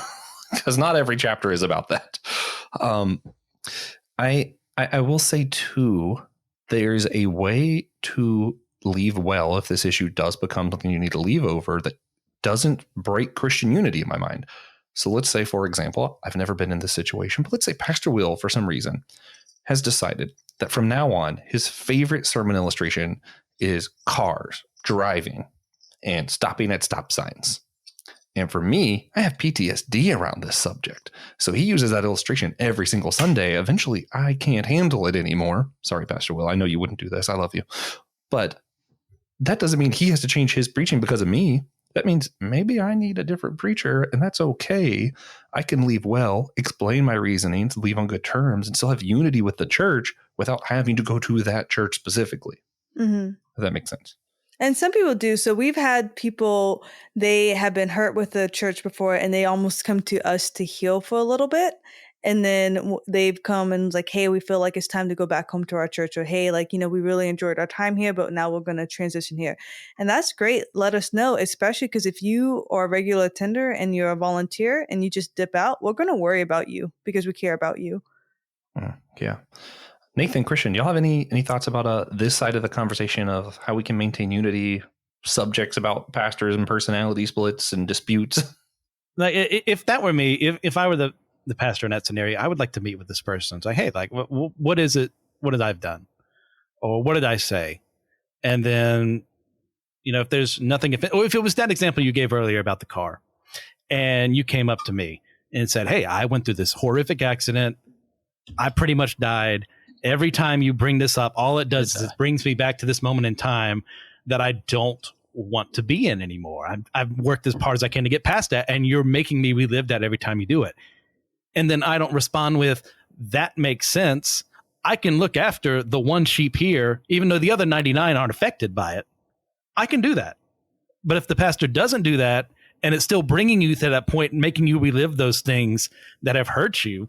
A: because not every chapter is about that. I will say too, there's a way to leave well if this issue does become something you need to leave over that doesn't break Christian unity in my mind. So let's say, for example, I've never been in this situation, but let's say Pastor Will, for some reason, has decided that from now on, his favorite sermon illustration is cars, driving, and stopping at stop signs. And for me, I have PTSD around this subject. So he uses that illustration every single Sunday. Eventually, I can't handle it anymore. Sorry, Pastor Will. I know you wouldn't do this. I love you. But that doesn't mean he has to change his preaching because of me. That means maybe I need a different preacher, and that's okay. I can leave well, explain my reasonings, leave on good terms, and still have unity with the church without having to go to that church specifically.
C: Mm-hmm.
A: If that makes sense.
C: And some people do. So we've had people, they have been hurt with the church before, and they almost come to us to heal for a little bit. And then they've come and like, hey, we feel like it's time to go back home to our church, or hey, like, we really enjoyed our time here, but now we're going to transition here. And that's great. Let us know, especially because if you are a regular attender and you're a volunteer and you just dip out, we're going to worry about you because we care about you.
A: Yeah. Nathan, Christian, do y'all have any thoughts about this side of the conversation of how we can maintain unity, subjects about pastors and personality splits and disputes?
E: Like, if that were me, if I were the pastor in that scenario, I would like to meet with this person. Say, hey, like, what is it? What did I've done? Or what did I say? And then, if there's nothing, if it was that example you gave earlier about the car, and you came up to me and said, hey, I went through this horrific accident. I pretty much died. Every time you bring this up, all it does is it brings me back to this moment in time that I don't want to be in anymore. I've worked as hard as I can to get past that, and you're making me relive that every time you do it. And then I don't respond with, that makes sense. I can look after the one sheep here, even though the other 99 aren't affected by it. I can do that. But if the pastor doesn't do that, and it's still bringing you to that point, making you relive those things that have hurt you,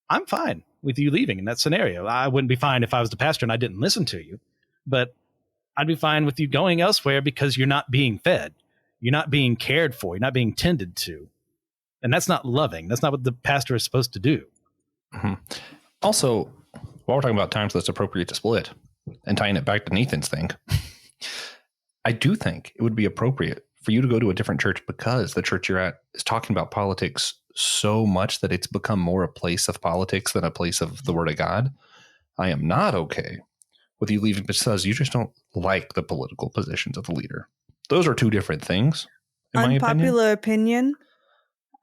E: I'm fine with you leaving in that scenario. I wouldn't be fine if I was the pastor and I didn't listen to you, but I'd be fine with you going elsewhere because you're not being fed. You're not being cared for. You're not being tended to. And that's not loving. That's not what the pastor is supposed to do.
A: Mm-hmm. Also, while we're talking about times that's appropriate to split and tying it back to Nathan's thing, I do think it would be appropriate for you to go to a different church because the church you're at is talking about politics so much that it's become more a place of politics than a place of the Word of God. I am not okay with you leaving because you just don't like the political positions of the leader. Those are two different things.
C: Unpopular opinion.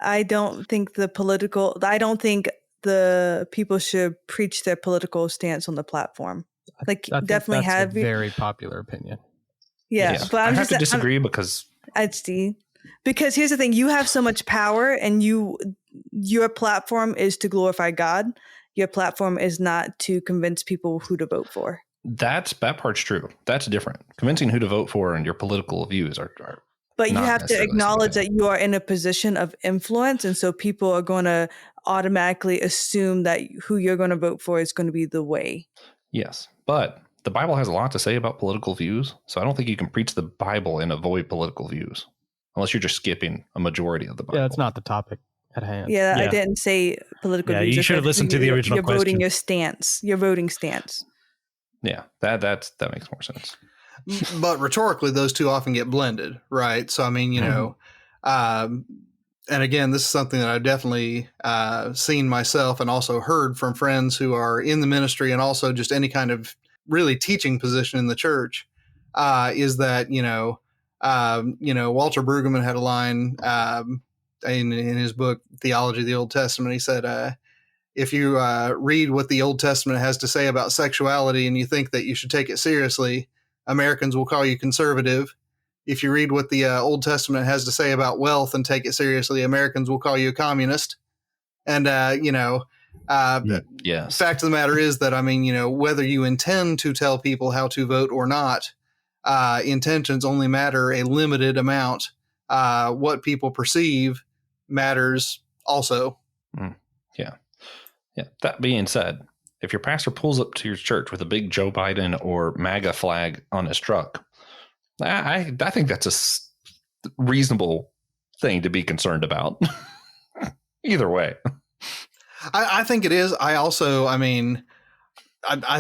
C: I don't think the people should preach their political stance on the platform. Like, definitely have
F: a very popular opinion.
C: Yeah, but
A: I have to disagree because
C: because here's the thing: you have so much power, and your platform is to glorify God. Your platform is not to convince people who to vote for.
A: That part's true. That's different. Convincing who to vote for and your political views are
C: but you have to acknowledge that you are in a position of influence, and so people are going to automatically assume that who you're going to vote for is going to be the way.
A: Yes, but the Bible has a lot to say about political views, so I don't think you can preach the Bible and avoid political views unless you're just skipping a majority of the Bible.
F: Yeah, that's not the topic at hand.
C: Yeah, I didn't say political views.
E: You should have listened to the original question.
C: You're voting your stance. Your voting stance.
A: Yeah, that makes more sense.
D: But rhetorically, those two often get blended, right? So, I mean, and again, this is something that I've definitely seen myself and also heard from friends who are in the ministry and also just any kind of really teaching position in the church, is that, Walter Brueggemann had a line in his book, Theology of the Old Testament. He said, if you read what the Old Testament has to say about sexuality and you think that you should take it seriously, Americans will call you conservative. If you read what the Old Testament has to say about wealth and take it seriously, Americans will call you a communist. And,
A: yes.
D: Fact of the matter is that, I mean, whether you intend to tell people how to vote or not, intentions only matter a limited amount. What people perceive matters also.
A: Yeah. That being said, if your pastor pulls up to your church with a big Joe Biden or MAGA flag on his truck, I think that's a reasonable thing to be concerned about. Either way.
D: I think it is. I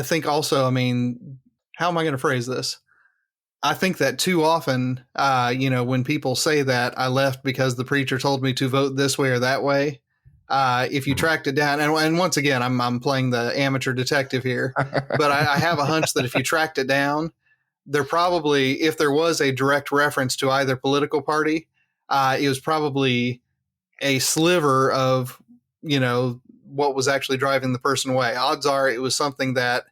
D: think also, how am I going to phrase this? I think that too often, when people say that I left because the preacher told me to vote this way or that way, if you tracked it down, and once again, I'm playing the amateur detective here, but I have a hunch that if you tracked it down, there probably, if there was a direct reference to either political party, it was probably a sliver of, what was actually driving the person away. Odds are it was something that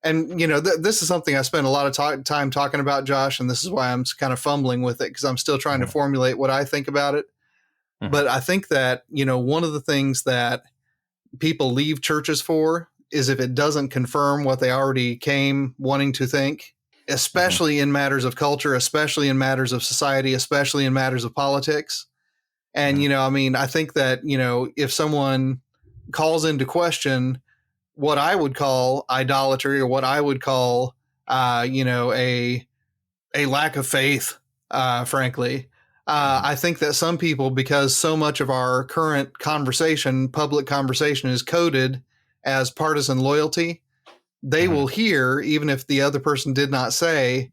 D: and this is something I spent a lot of time talking about, Josh, and this is why I'm kind of fumbling with it, because I'm still trying to formulate what I think about it. But I think that, one of the things that people leave churches for is if it doesn't confirm what they already came wanting to think, especially in matters of culture, especially in matters of society, especially in matters of politics. And, I think that, if someone calls into question what I would call idolatry, or what I would call, a lack of faith, frankly, I think that some people, because so much of our current conversation, public conversation, is coded as partisan loyalty, they will hear, even if the other person did not say,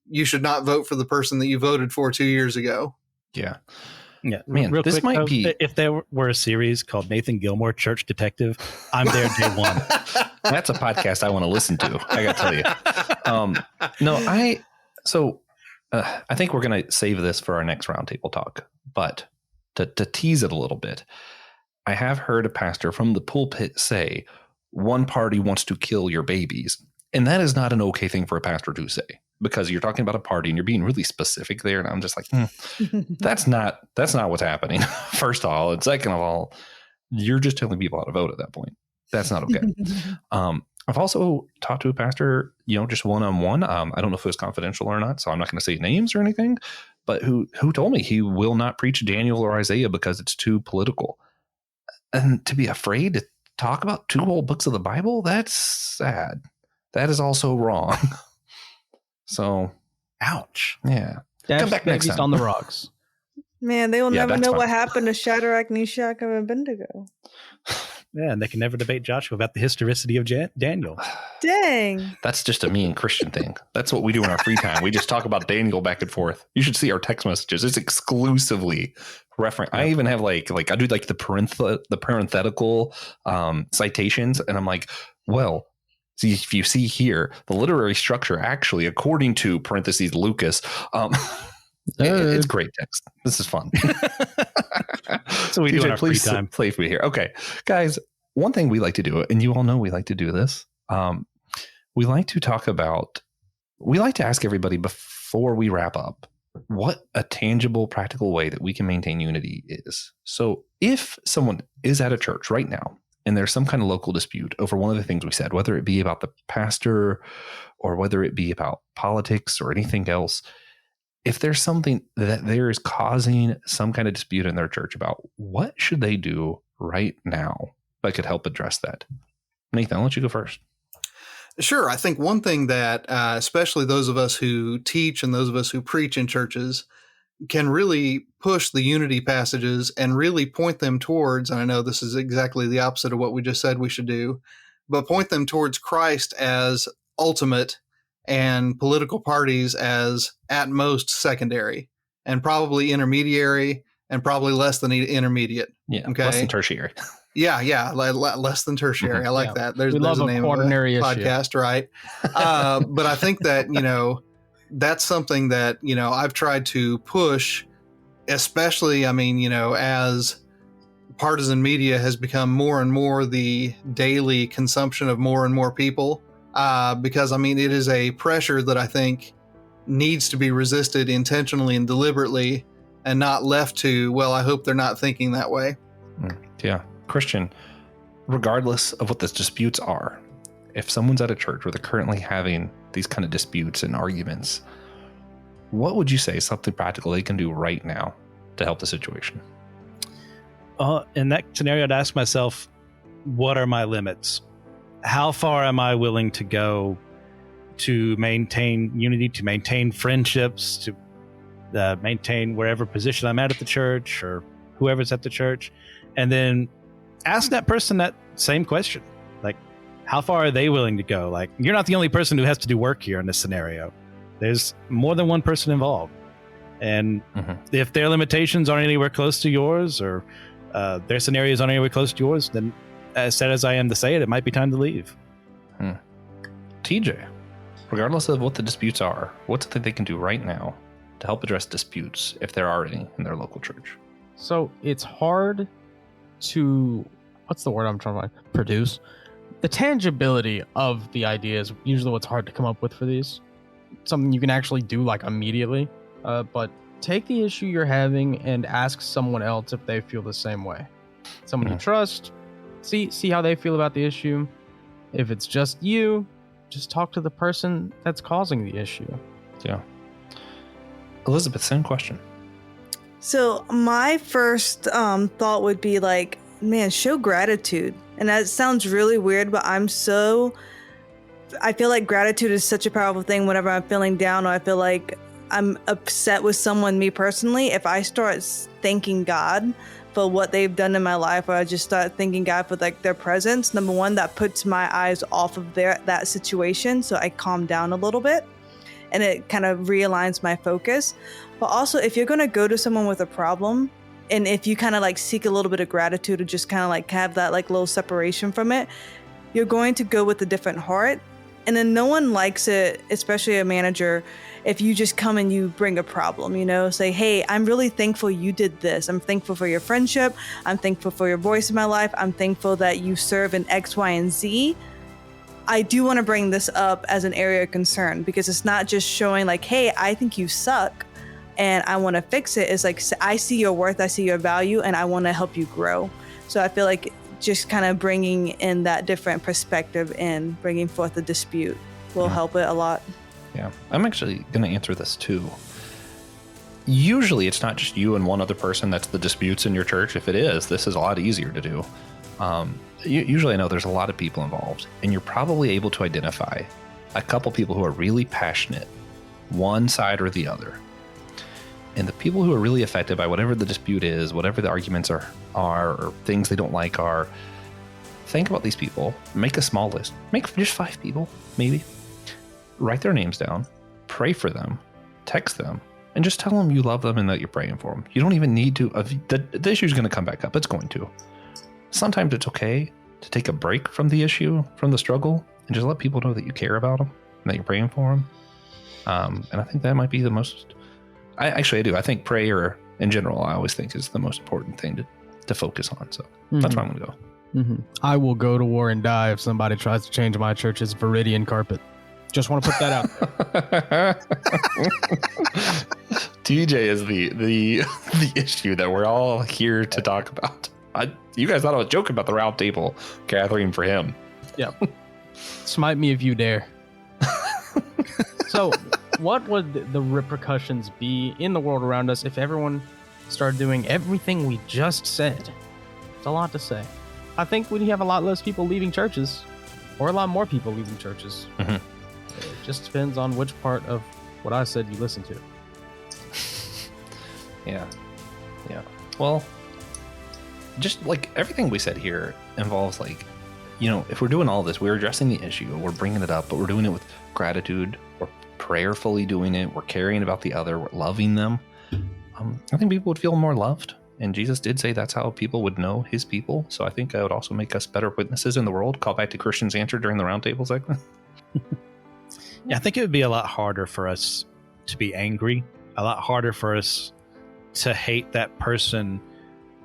D: you should not vote for the person that you voted for 2 years ago.
A: Yeah.
E: Yeah,
A: man,
E: real
A: this
E: quick,
A: might
E: though,
A: be.
E: If there were a series called Nathan Gilmour, Church Detective, I'm there day one.
A: That's a podcast I want to listen to. I got to tell you. I think we're going to save this for our next roundtable talk. But to tease it a little bit, I have heard a pastor from the pulpit say, one party wants to kill your babies. And that is not an okay thing for a pastor to say, because you're talking about a party and you're being really specific there. And I'm just like, that's not what's happening. First of all, and second of all, you're just telling people how to vote at that point. That's not okay. I've also talked to a pastor, just one-on-one. I don't know if it was confidential or not, so I'm not going to say names or anything, but who told me he will not preach Daniel or Isaiah because it's too political. And to be afraid to talk about 2 whole books of the Bible, that's sad. That is also wrong. So, ouch. Yeah.
F: Come
A: back next time.
F: On the rocks.
C: Man, they will never know
A: fine.
C: what happened to Shadrach, Meshach, and Abednego.
E: Yeah, and they can never debate Joshua about the historicity of Daniel.
C: Dang.
A: That's just a me and Christian thing. That's what we do in our free time. We just talk about Daniel back and forth. You should see our text messages. It's exclusively reference. I even have like I do like the parenthetical citations, and I'm like, well, see, if you see here, the literary structure actually, according to parentheses Lucas, it's great text. This is fun.
E: So we do in our free time.
A: Play for me here. Okay, guys, one thing we like to do, and you all know we like to do this. We like to ask everybody before we wrap up what a tangible, practical way that we can maintain unity is. So if someone is at a church right now and there's some kind of local dispute over one of the things we said, whether it be about the pastor or whether it be about politics or anything else, if there's something that there is causing some kind of dispute in their church about, what should they do right now that could help address that? Nathan, I'll let you go first.
D: Sure. I think one thing that especially those of us who teach and those of us who preach in churches can really push the unity passages and really point them towards, and I know this is exactly the opposite of what we just said we should do, but point them towards Christ as ultimate and political parties as at most secondary, and probably intermediary, and probably less than intermediate.
A: Yeah,
D: okay?
A: Less than tertiary.
D: Yeah, less than tertiary. I like that. There's a name of a podcast, right? But I think that, that's something that, I've tried to push, especially, as partisan media has become more and more the daily consumption of more and more people. Because it is a pressure that I think needs to be resisted intentionally and deliberately, and not left to, well, I hope they're not thinking that way.
A: Yeah. Christian, regardless of what the disputes are, if someone's at a church where they're currently having these kind of disputes and arguments, what would you say is something practical they can do right now to help the situation?
E: In that scenario, I'd ask myself, what are my limits? How far am I willing to go to maintain unity, to maintain friendships, to maintain wherever position I'm at the church or whoever's at the church? And then ask that person that same question. Like, how far are they willing to go? Like, you're not the only person who has to do work here in this scenario. There's more than one person involved. And if their limitations aren't anywhere close to yours, or their scenarios aren't anywhere close to yours, then as sad as I am to say it might be time to leave.
A: TJ, regardless of what the disputes are, what's something they can do right now to help address disputes, if there are any, in their local church?
F: So it's hard to, what's the word I'm trying to produce? the tangibility of the idea is usually what's hard to come up with for these. Something you can actually do like immediately. But take the issue you're having and ask someone else if they feel the same way. Someone you trust, see how they feel about the issue. If it's just you, just talk to the person that's causing the issue.
A: Yeah. Elizabeth, same question.
C: So my first thought would be like, man, show gratitude. And that sounds really weird, but I feel like gratitude is such a powerful thing whenever I'm feeling down or I feel like I'm upset with someone, me personally. If I start thanking God for what they've done in my life, or I just start thanking God for like their presence, number one, that puts my eyes off of that situation. So I calm down a little bit and it kind of realigns my focus. But also, if you're going to go to someone with a problem, and if you kind of like seek a little bit of gratitude or just kind of like have that like little separation from it, you're going to go with a different heart. And then no one likes it, especially a manager, if you just come and you bring a problem, say, hey, I'm really thankful you did this. I'm thankful for your friendship. I'm thankful for your voice in my life. I'm thankful that you serve in X, Y, and Z. I do want to bring this up as an area of concern because it's not just showing like, hey, I think you suck and I want to fix it. It's like, I see your worth, I see your value, and I want to help you grow. So I feel like just kind of bringing in that different perspective and bringing forth a dispute will help it a lot.
A: Yeah, I'm actually going to answer this too. Usually it's not just you and one other person that's the disputes in your church. If it is, this is a lot easier to do. Usually I know there's a lot of people involved, and you're probably able to identify a couple people who are really passionate, one side or the other. And the people who are really affected by whatever the dispute is, whatever the arguments are or things they don't like are, think about these people, make a small list, make just 5 people, maybe. Write their names down, pray for them, text them, and just tell them you love them and that you're praying for them. You don't even need to, the issue is going to come back up. It's going to. Sometimes it's okay to take a break from the issue, from the struggle, and just let people know that you care about them and that you're praying for them. And I think that might be the most, I do. I think prayer in general, I always think is the most important thing to focus on. So that's where I'm going to go.
F: I will go to war and die if somebody tries to change my church's Viridian carpet. Just want to put that out there.
A: TJ is the issue that we're all here to talk about. You guys thought I was joking about the round table gathering for him.
F: Yeah. Smite me if you dare. So, what would the repercussions be in the world around us if everyone started doing everything we just said? It's a lot to say. I think we'd have a lot less people leaving churches, or a lot more people leaving churches. Mm-hmm. It just depends on which part of what I said you listen to.
A: Yeah. Well, just like everything we said here involves like, if we're doing all this, we're addressing the issue, we're bringing it up, but we're doing it with gratitude, we're prayerfully doing it, we're caring about the other, we're loving them. I think people would feel more loved. And Jesus did say that's how people would know his people. So I think that would also make us better witnesses in the world. Call back to Christian's answer during the roundtable segment.
E: Yeah, I think it would be a lot harder for us to be angry, a lot harder for us to hate that person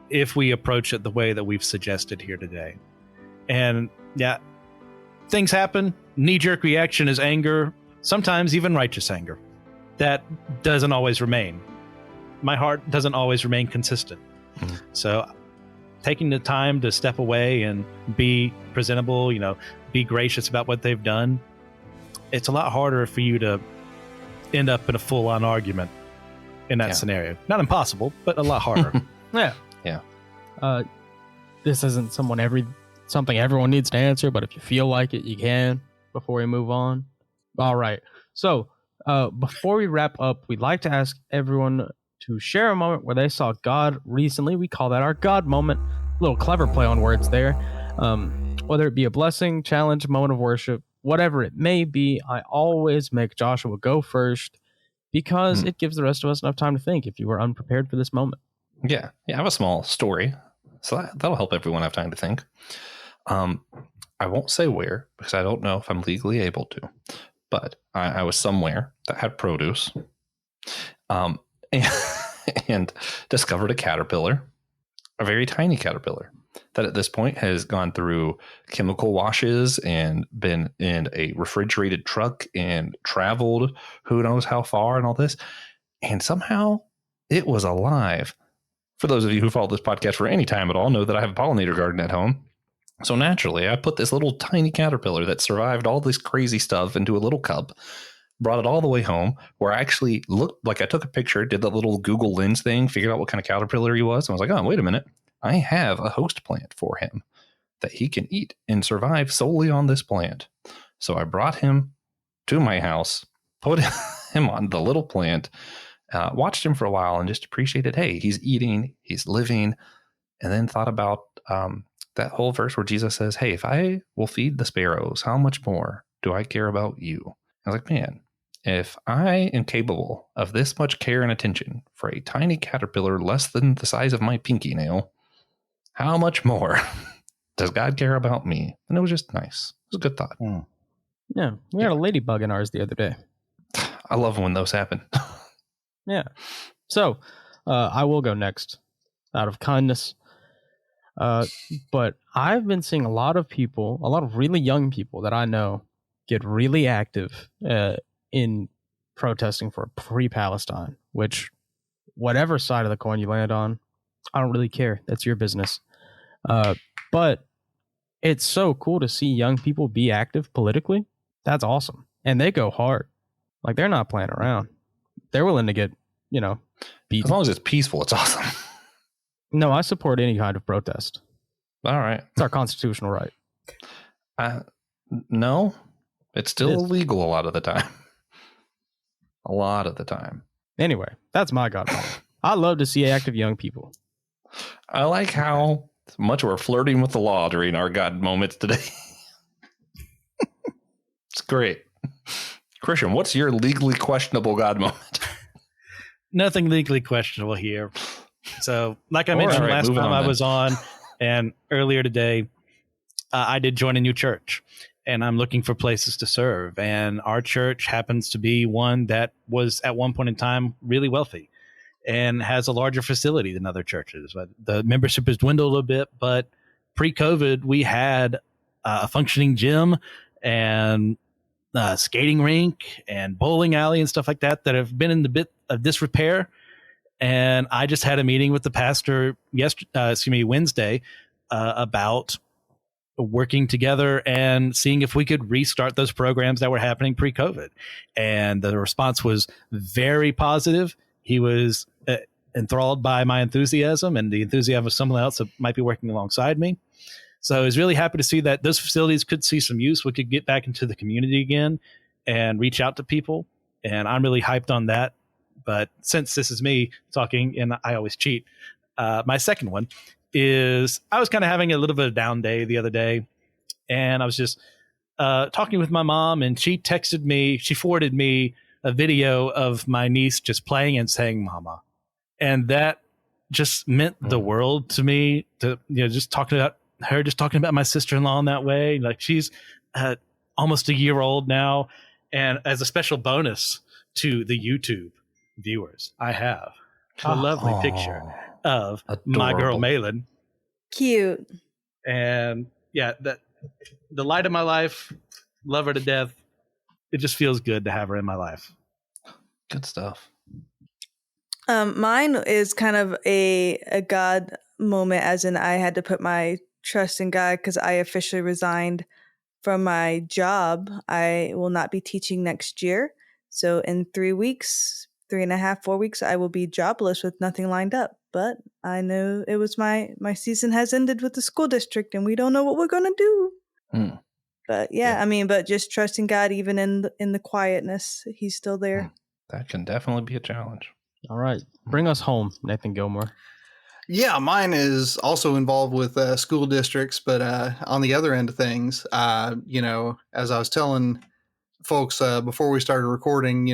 E: if we approach it the way that we've suggested here today. And yeah, things happen. Knee-jerk reaction is anger, sometimes even righteous anger. That doesn't always remain. My heart doesn't always remain consistent. Mm-hmm. So taking the time to step away and be presentable, be gracious about what they've done, it's a lot harder for you to end up in a full-on argument in that scenario. Not impossible, but a lot harder.
F: Yeah. This isn't something everyone needs to answer, but if you feel like it, you can before we move on. All right. So before we wrap up, we'd like to ask everyone to share a moment where they saw God recently. We call that our God moment. A little clever play on words there. Whether it be a blessing, challenge, moment of worship, whatever it may be, I always make Joshua go first because it gives the rest of us enough time to think if you were unprepared for this moment.
A: Yeah, I have a small story, so that'll help everyone have time to think. I won't say where because I don't know if I'm legally able to, but I was somewhere that had produce and discovered a caterpillar, a very tiny caterpillar. that at this point has gone through chemical washes and been in a refrigerated truck and traveled who knows how far and all this. And somehow it was alive. For those of you who follow this podcast for any time at all know that I have a pollinator garden at home. So naturally, I put this little tiny caterpillar that survived all this crazy stuff into a little cup, brought it all the way home, where I actually looked like I took a picture, did the little Google Lens thing, figured out what kind of caterpillar he was. And I was like, oh, wait a minute. I have a host plant for him that he can eat and survive solely on this plant. So I brought him to my house, put him on the little plant, watched him for a while and just appreciated, hey, he's eating, he's living, and then thought about that whole verse where Jesus says, hey, if I will feed the sparrows, how much more do I care about you? I was like, man, if I am capable of this much care and attention for a tiny caterpillar less than the size of my pinky nail, how much more does God care about me? And it was just nice. It was a good thought.
F: Yeah, we had a ladybug in ours the other day.
A: I love when those happen.
F: Yeah. So I will go next out of kindness. But I've been seeing a lot of people, a lot of really young people that I know get really active in protesting for pre-Palestine, which whatever side of the coin you land on, I don't really care. That's your business. But it's so cool to see young people be active politically. That's awesome. And they go hard. Like, they're not playing around. They're willing to get, beaten.
A: As long as it's peaceful, it's awesome.
F: No, I support any kind of protest.
A: All right.
F: It's our constitutional right.
A: No, it's still illegal a lot of the time. A lot of the time.
F: Anyway, that's my God moment. I love to see active young people.
A: I like how much we're flirting with the law during our God moments today. It's great. Christian, what's your legally questionable God moment?
E: Nothing legally questionable here. So, like I mentioned last time I was on, and earlier today, I did join a new church, and I'm looking for places to serve. And our church happens to be one that was at one point in time really wealthy and has a larger facility than other churches. But the membership has dwindled a little bit, but pre-COVID, we had a functioning gym and skating rink and bowling alley and stuff like that have been in the bit of disrepair. And I just had a meeting with the pastor Wednesday about working together and seeing if we could restart those programs that were happening pre-COVID. And the response was very positive. He was enthralled by my enthusiasm and the enthusiasm of someone else that might be working alongside me. So I was really happy to see that those facilities could see some use. We could get back into the community again and reach out to people. And I'm really hyped on that. But since this is me talking, and I always cheat, my second one is I was kind of having a little bit of a down day the other day. And I was just talking with my mom, and she forwarded me a video of my niece just playing and saying mama. And that just meant the world to me, to just talking about my sister-in-law in that way. Like, she's almost a year old now. And as a special bonus to the YouTube viewers, I have a lovely picture of my girl Malin.
C: Cute.
E: And yeah, the light of my life, love her to death. It just feels good to have her in my life.
A: Good stuff.
C: Mine is kind of a God moment, as in I had to put my trust in God because I officially resigned from my job. I will not be teaching next year. So in 3 weeks, 3.5, 4 weeks, I will be jobless with nothing lined up. But I know it was my season has ended with the school district, and we don't know what we're going to do. But but just trusting God, even in the quietness, He's still there.
A: That can definitely be a challenge.
F: All right. Bring us home, Nathan Gilmour.
D: Yeah, mine is also involved with school districts, but on the other end of things, as I was telling folks before we started recording,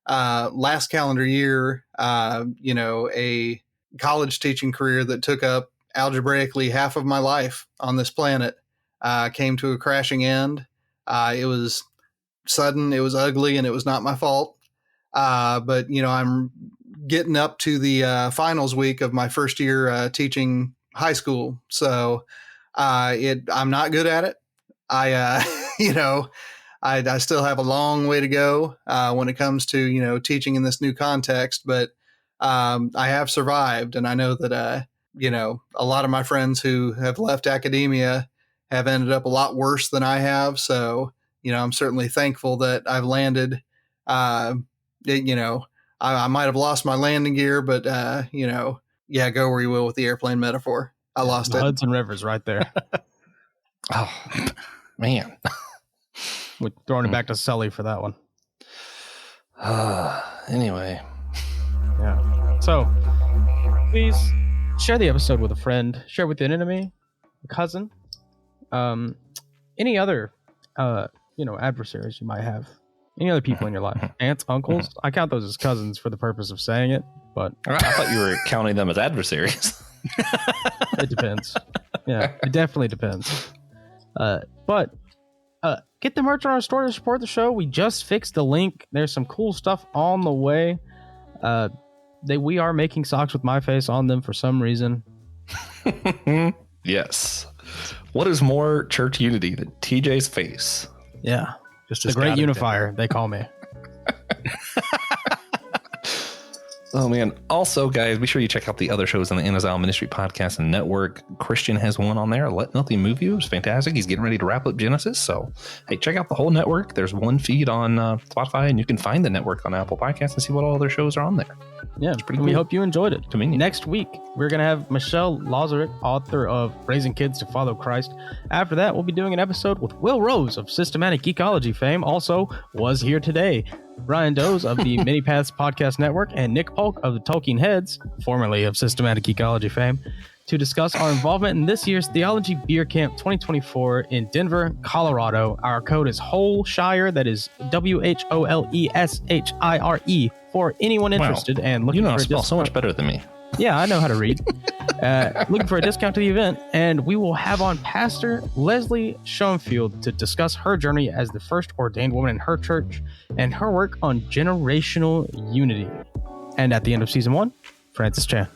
D: last calendar year, a college teaching career that took up algebraically half of my life on this planet came to a crashing end. It was sudden, it was ugly, and it was not my fault. But I'm getting up to the finals week of my first year teaching high school. So I'm not good at it. I I still have a long way to go when it comes to, teaching in this new context, but I have survived. And I know that, a lot of my friends who have left academia have ended up a lot worse than I have. So, I'm certainly thankful that I've landed, I might have lost my landing gear, but, go where you will with the airplane metaphor. I lost it.
F: Hudson River's right there.
A: Oh, man.
F: We're throwing it back to Sully for that one.
A: Anyway.
F: Yeah. So, please share the episode with a friend. Share with an enemy, a cousin, any other, adversaries you might have. Any other people in your life. Aunts, uncles. I count those as cousins for the purpose of saying it, but...
A: I thought you were counting them as adversaries.
F: It depends. Yeah, it definitely depends. But get the merch on our store to support the show. We just fixed the link. There's some cool stuff on the way. We are making socks with my face on them for some reason.
A: Yes. What is more church unity than TJ's face?
F: Yeah. Just the great unifier, they call me.
A: Oh, man. Also, guys, be sure you check out the other shows on the Anazile Ministry Podcast and Network. Christian has one on there. Let Nothing Move You. It's fantastic. He's getting ready to wrap up Genesis. So, hey, check out the whole network. There's one feed on Spotify, and you can find the network on Apple Podcasts and see what all other shows are on there.
F: Yeah,
A: it's pretty
F: cool. We hope you enjoyed it.
A: Convenient.
F: Next week, we're going to have Michelle Lazarek, author of Raising Kids to Follow Christ. After that, we'll be doing an episode with Will Rose of Systematic Ecology fame. Also, was here today. Brian Doze of the Many Paths Podcast Network and Nick Polk of the Tolkien Heads, formerly of Systematic Ecology fame, to discuss our involvement in this year's Theology Beer Camp 2024 in Denver, Colorado. Our code is WHOLESHIRE, that is WHOLESHIRE, for anyone interested and looking for a
A: spell
F: discount.
A: So much better than me.
F: Yeah, I know how to read. Looking for a discount to the event, and we will have on Pastor Leslie Schoenfield to discuss her journey as the first ordained woman in her church and her work on generational unity. And at the end of season 1, Francis Chan.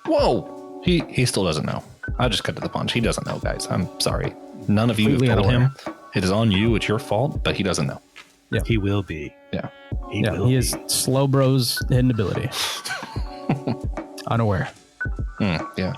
A: Whoa! He still doesn't know. I just cut to the punch. He doesn't know, guys. I'm sorry. None of you have told him. It is on you. It's your fault, but he doesn't know.
E: Yeah, he will be.
A: Yeah,
F: he is Slow Bro's hidden ability. Unaware.
A: Yeah.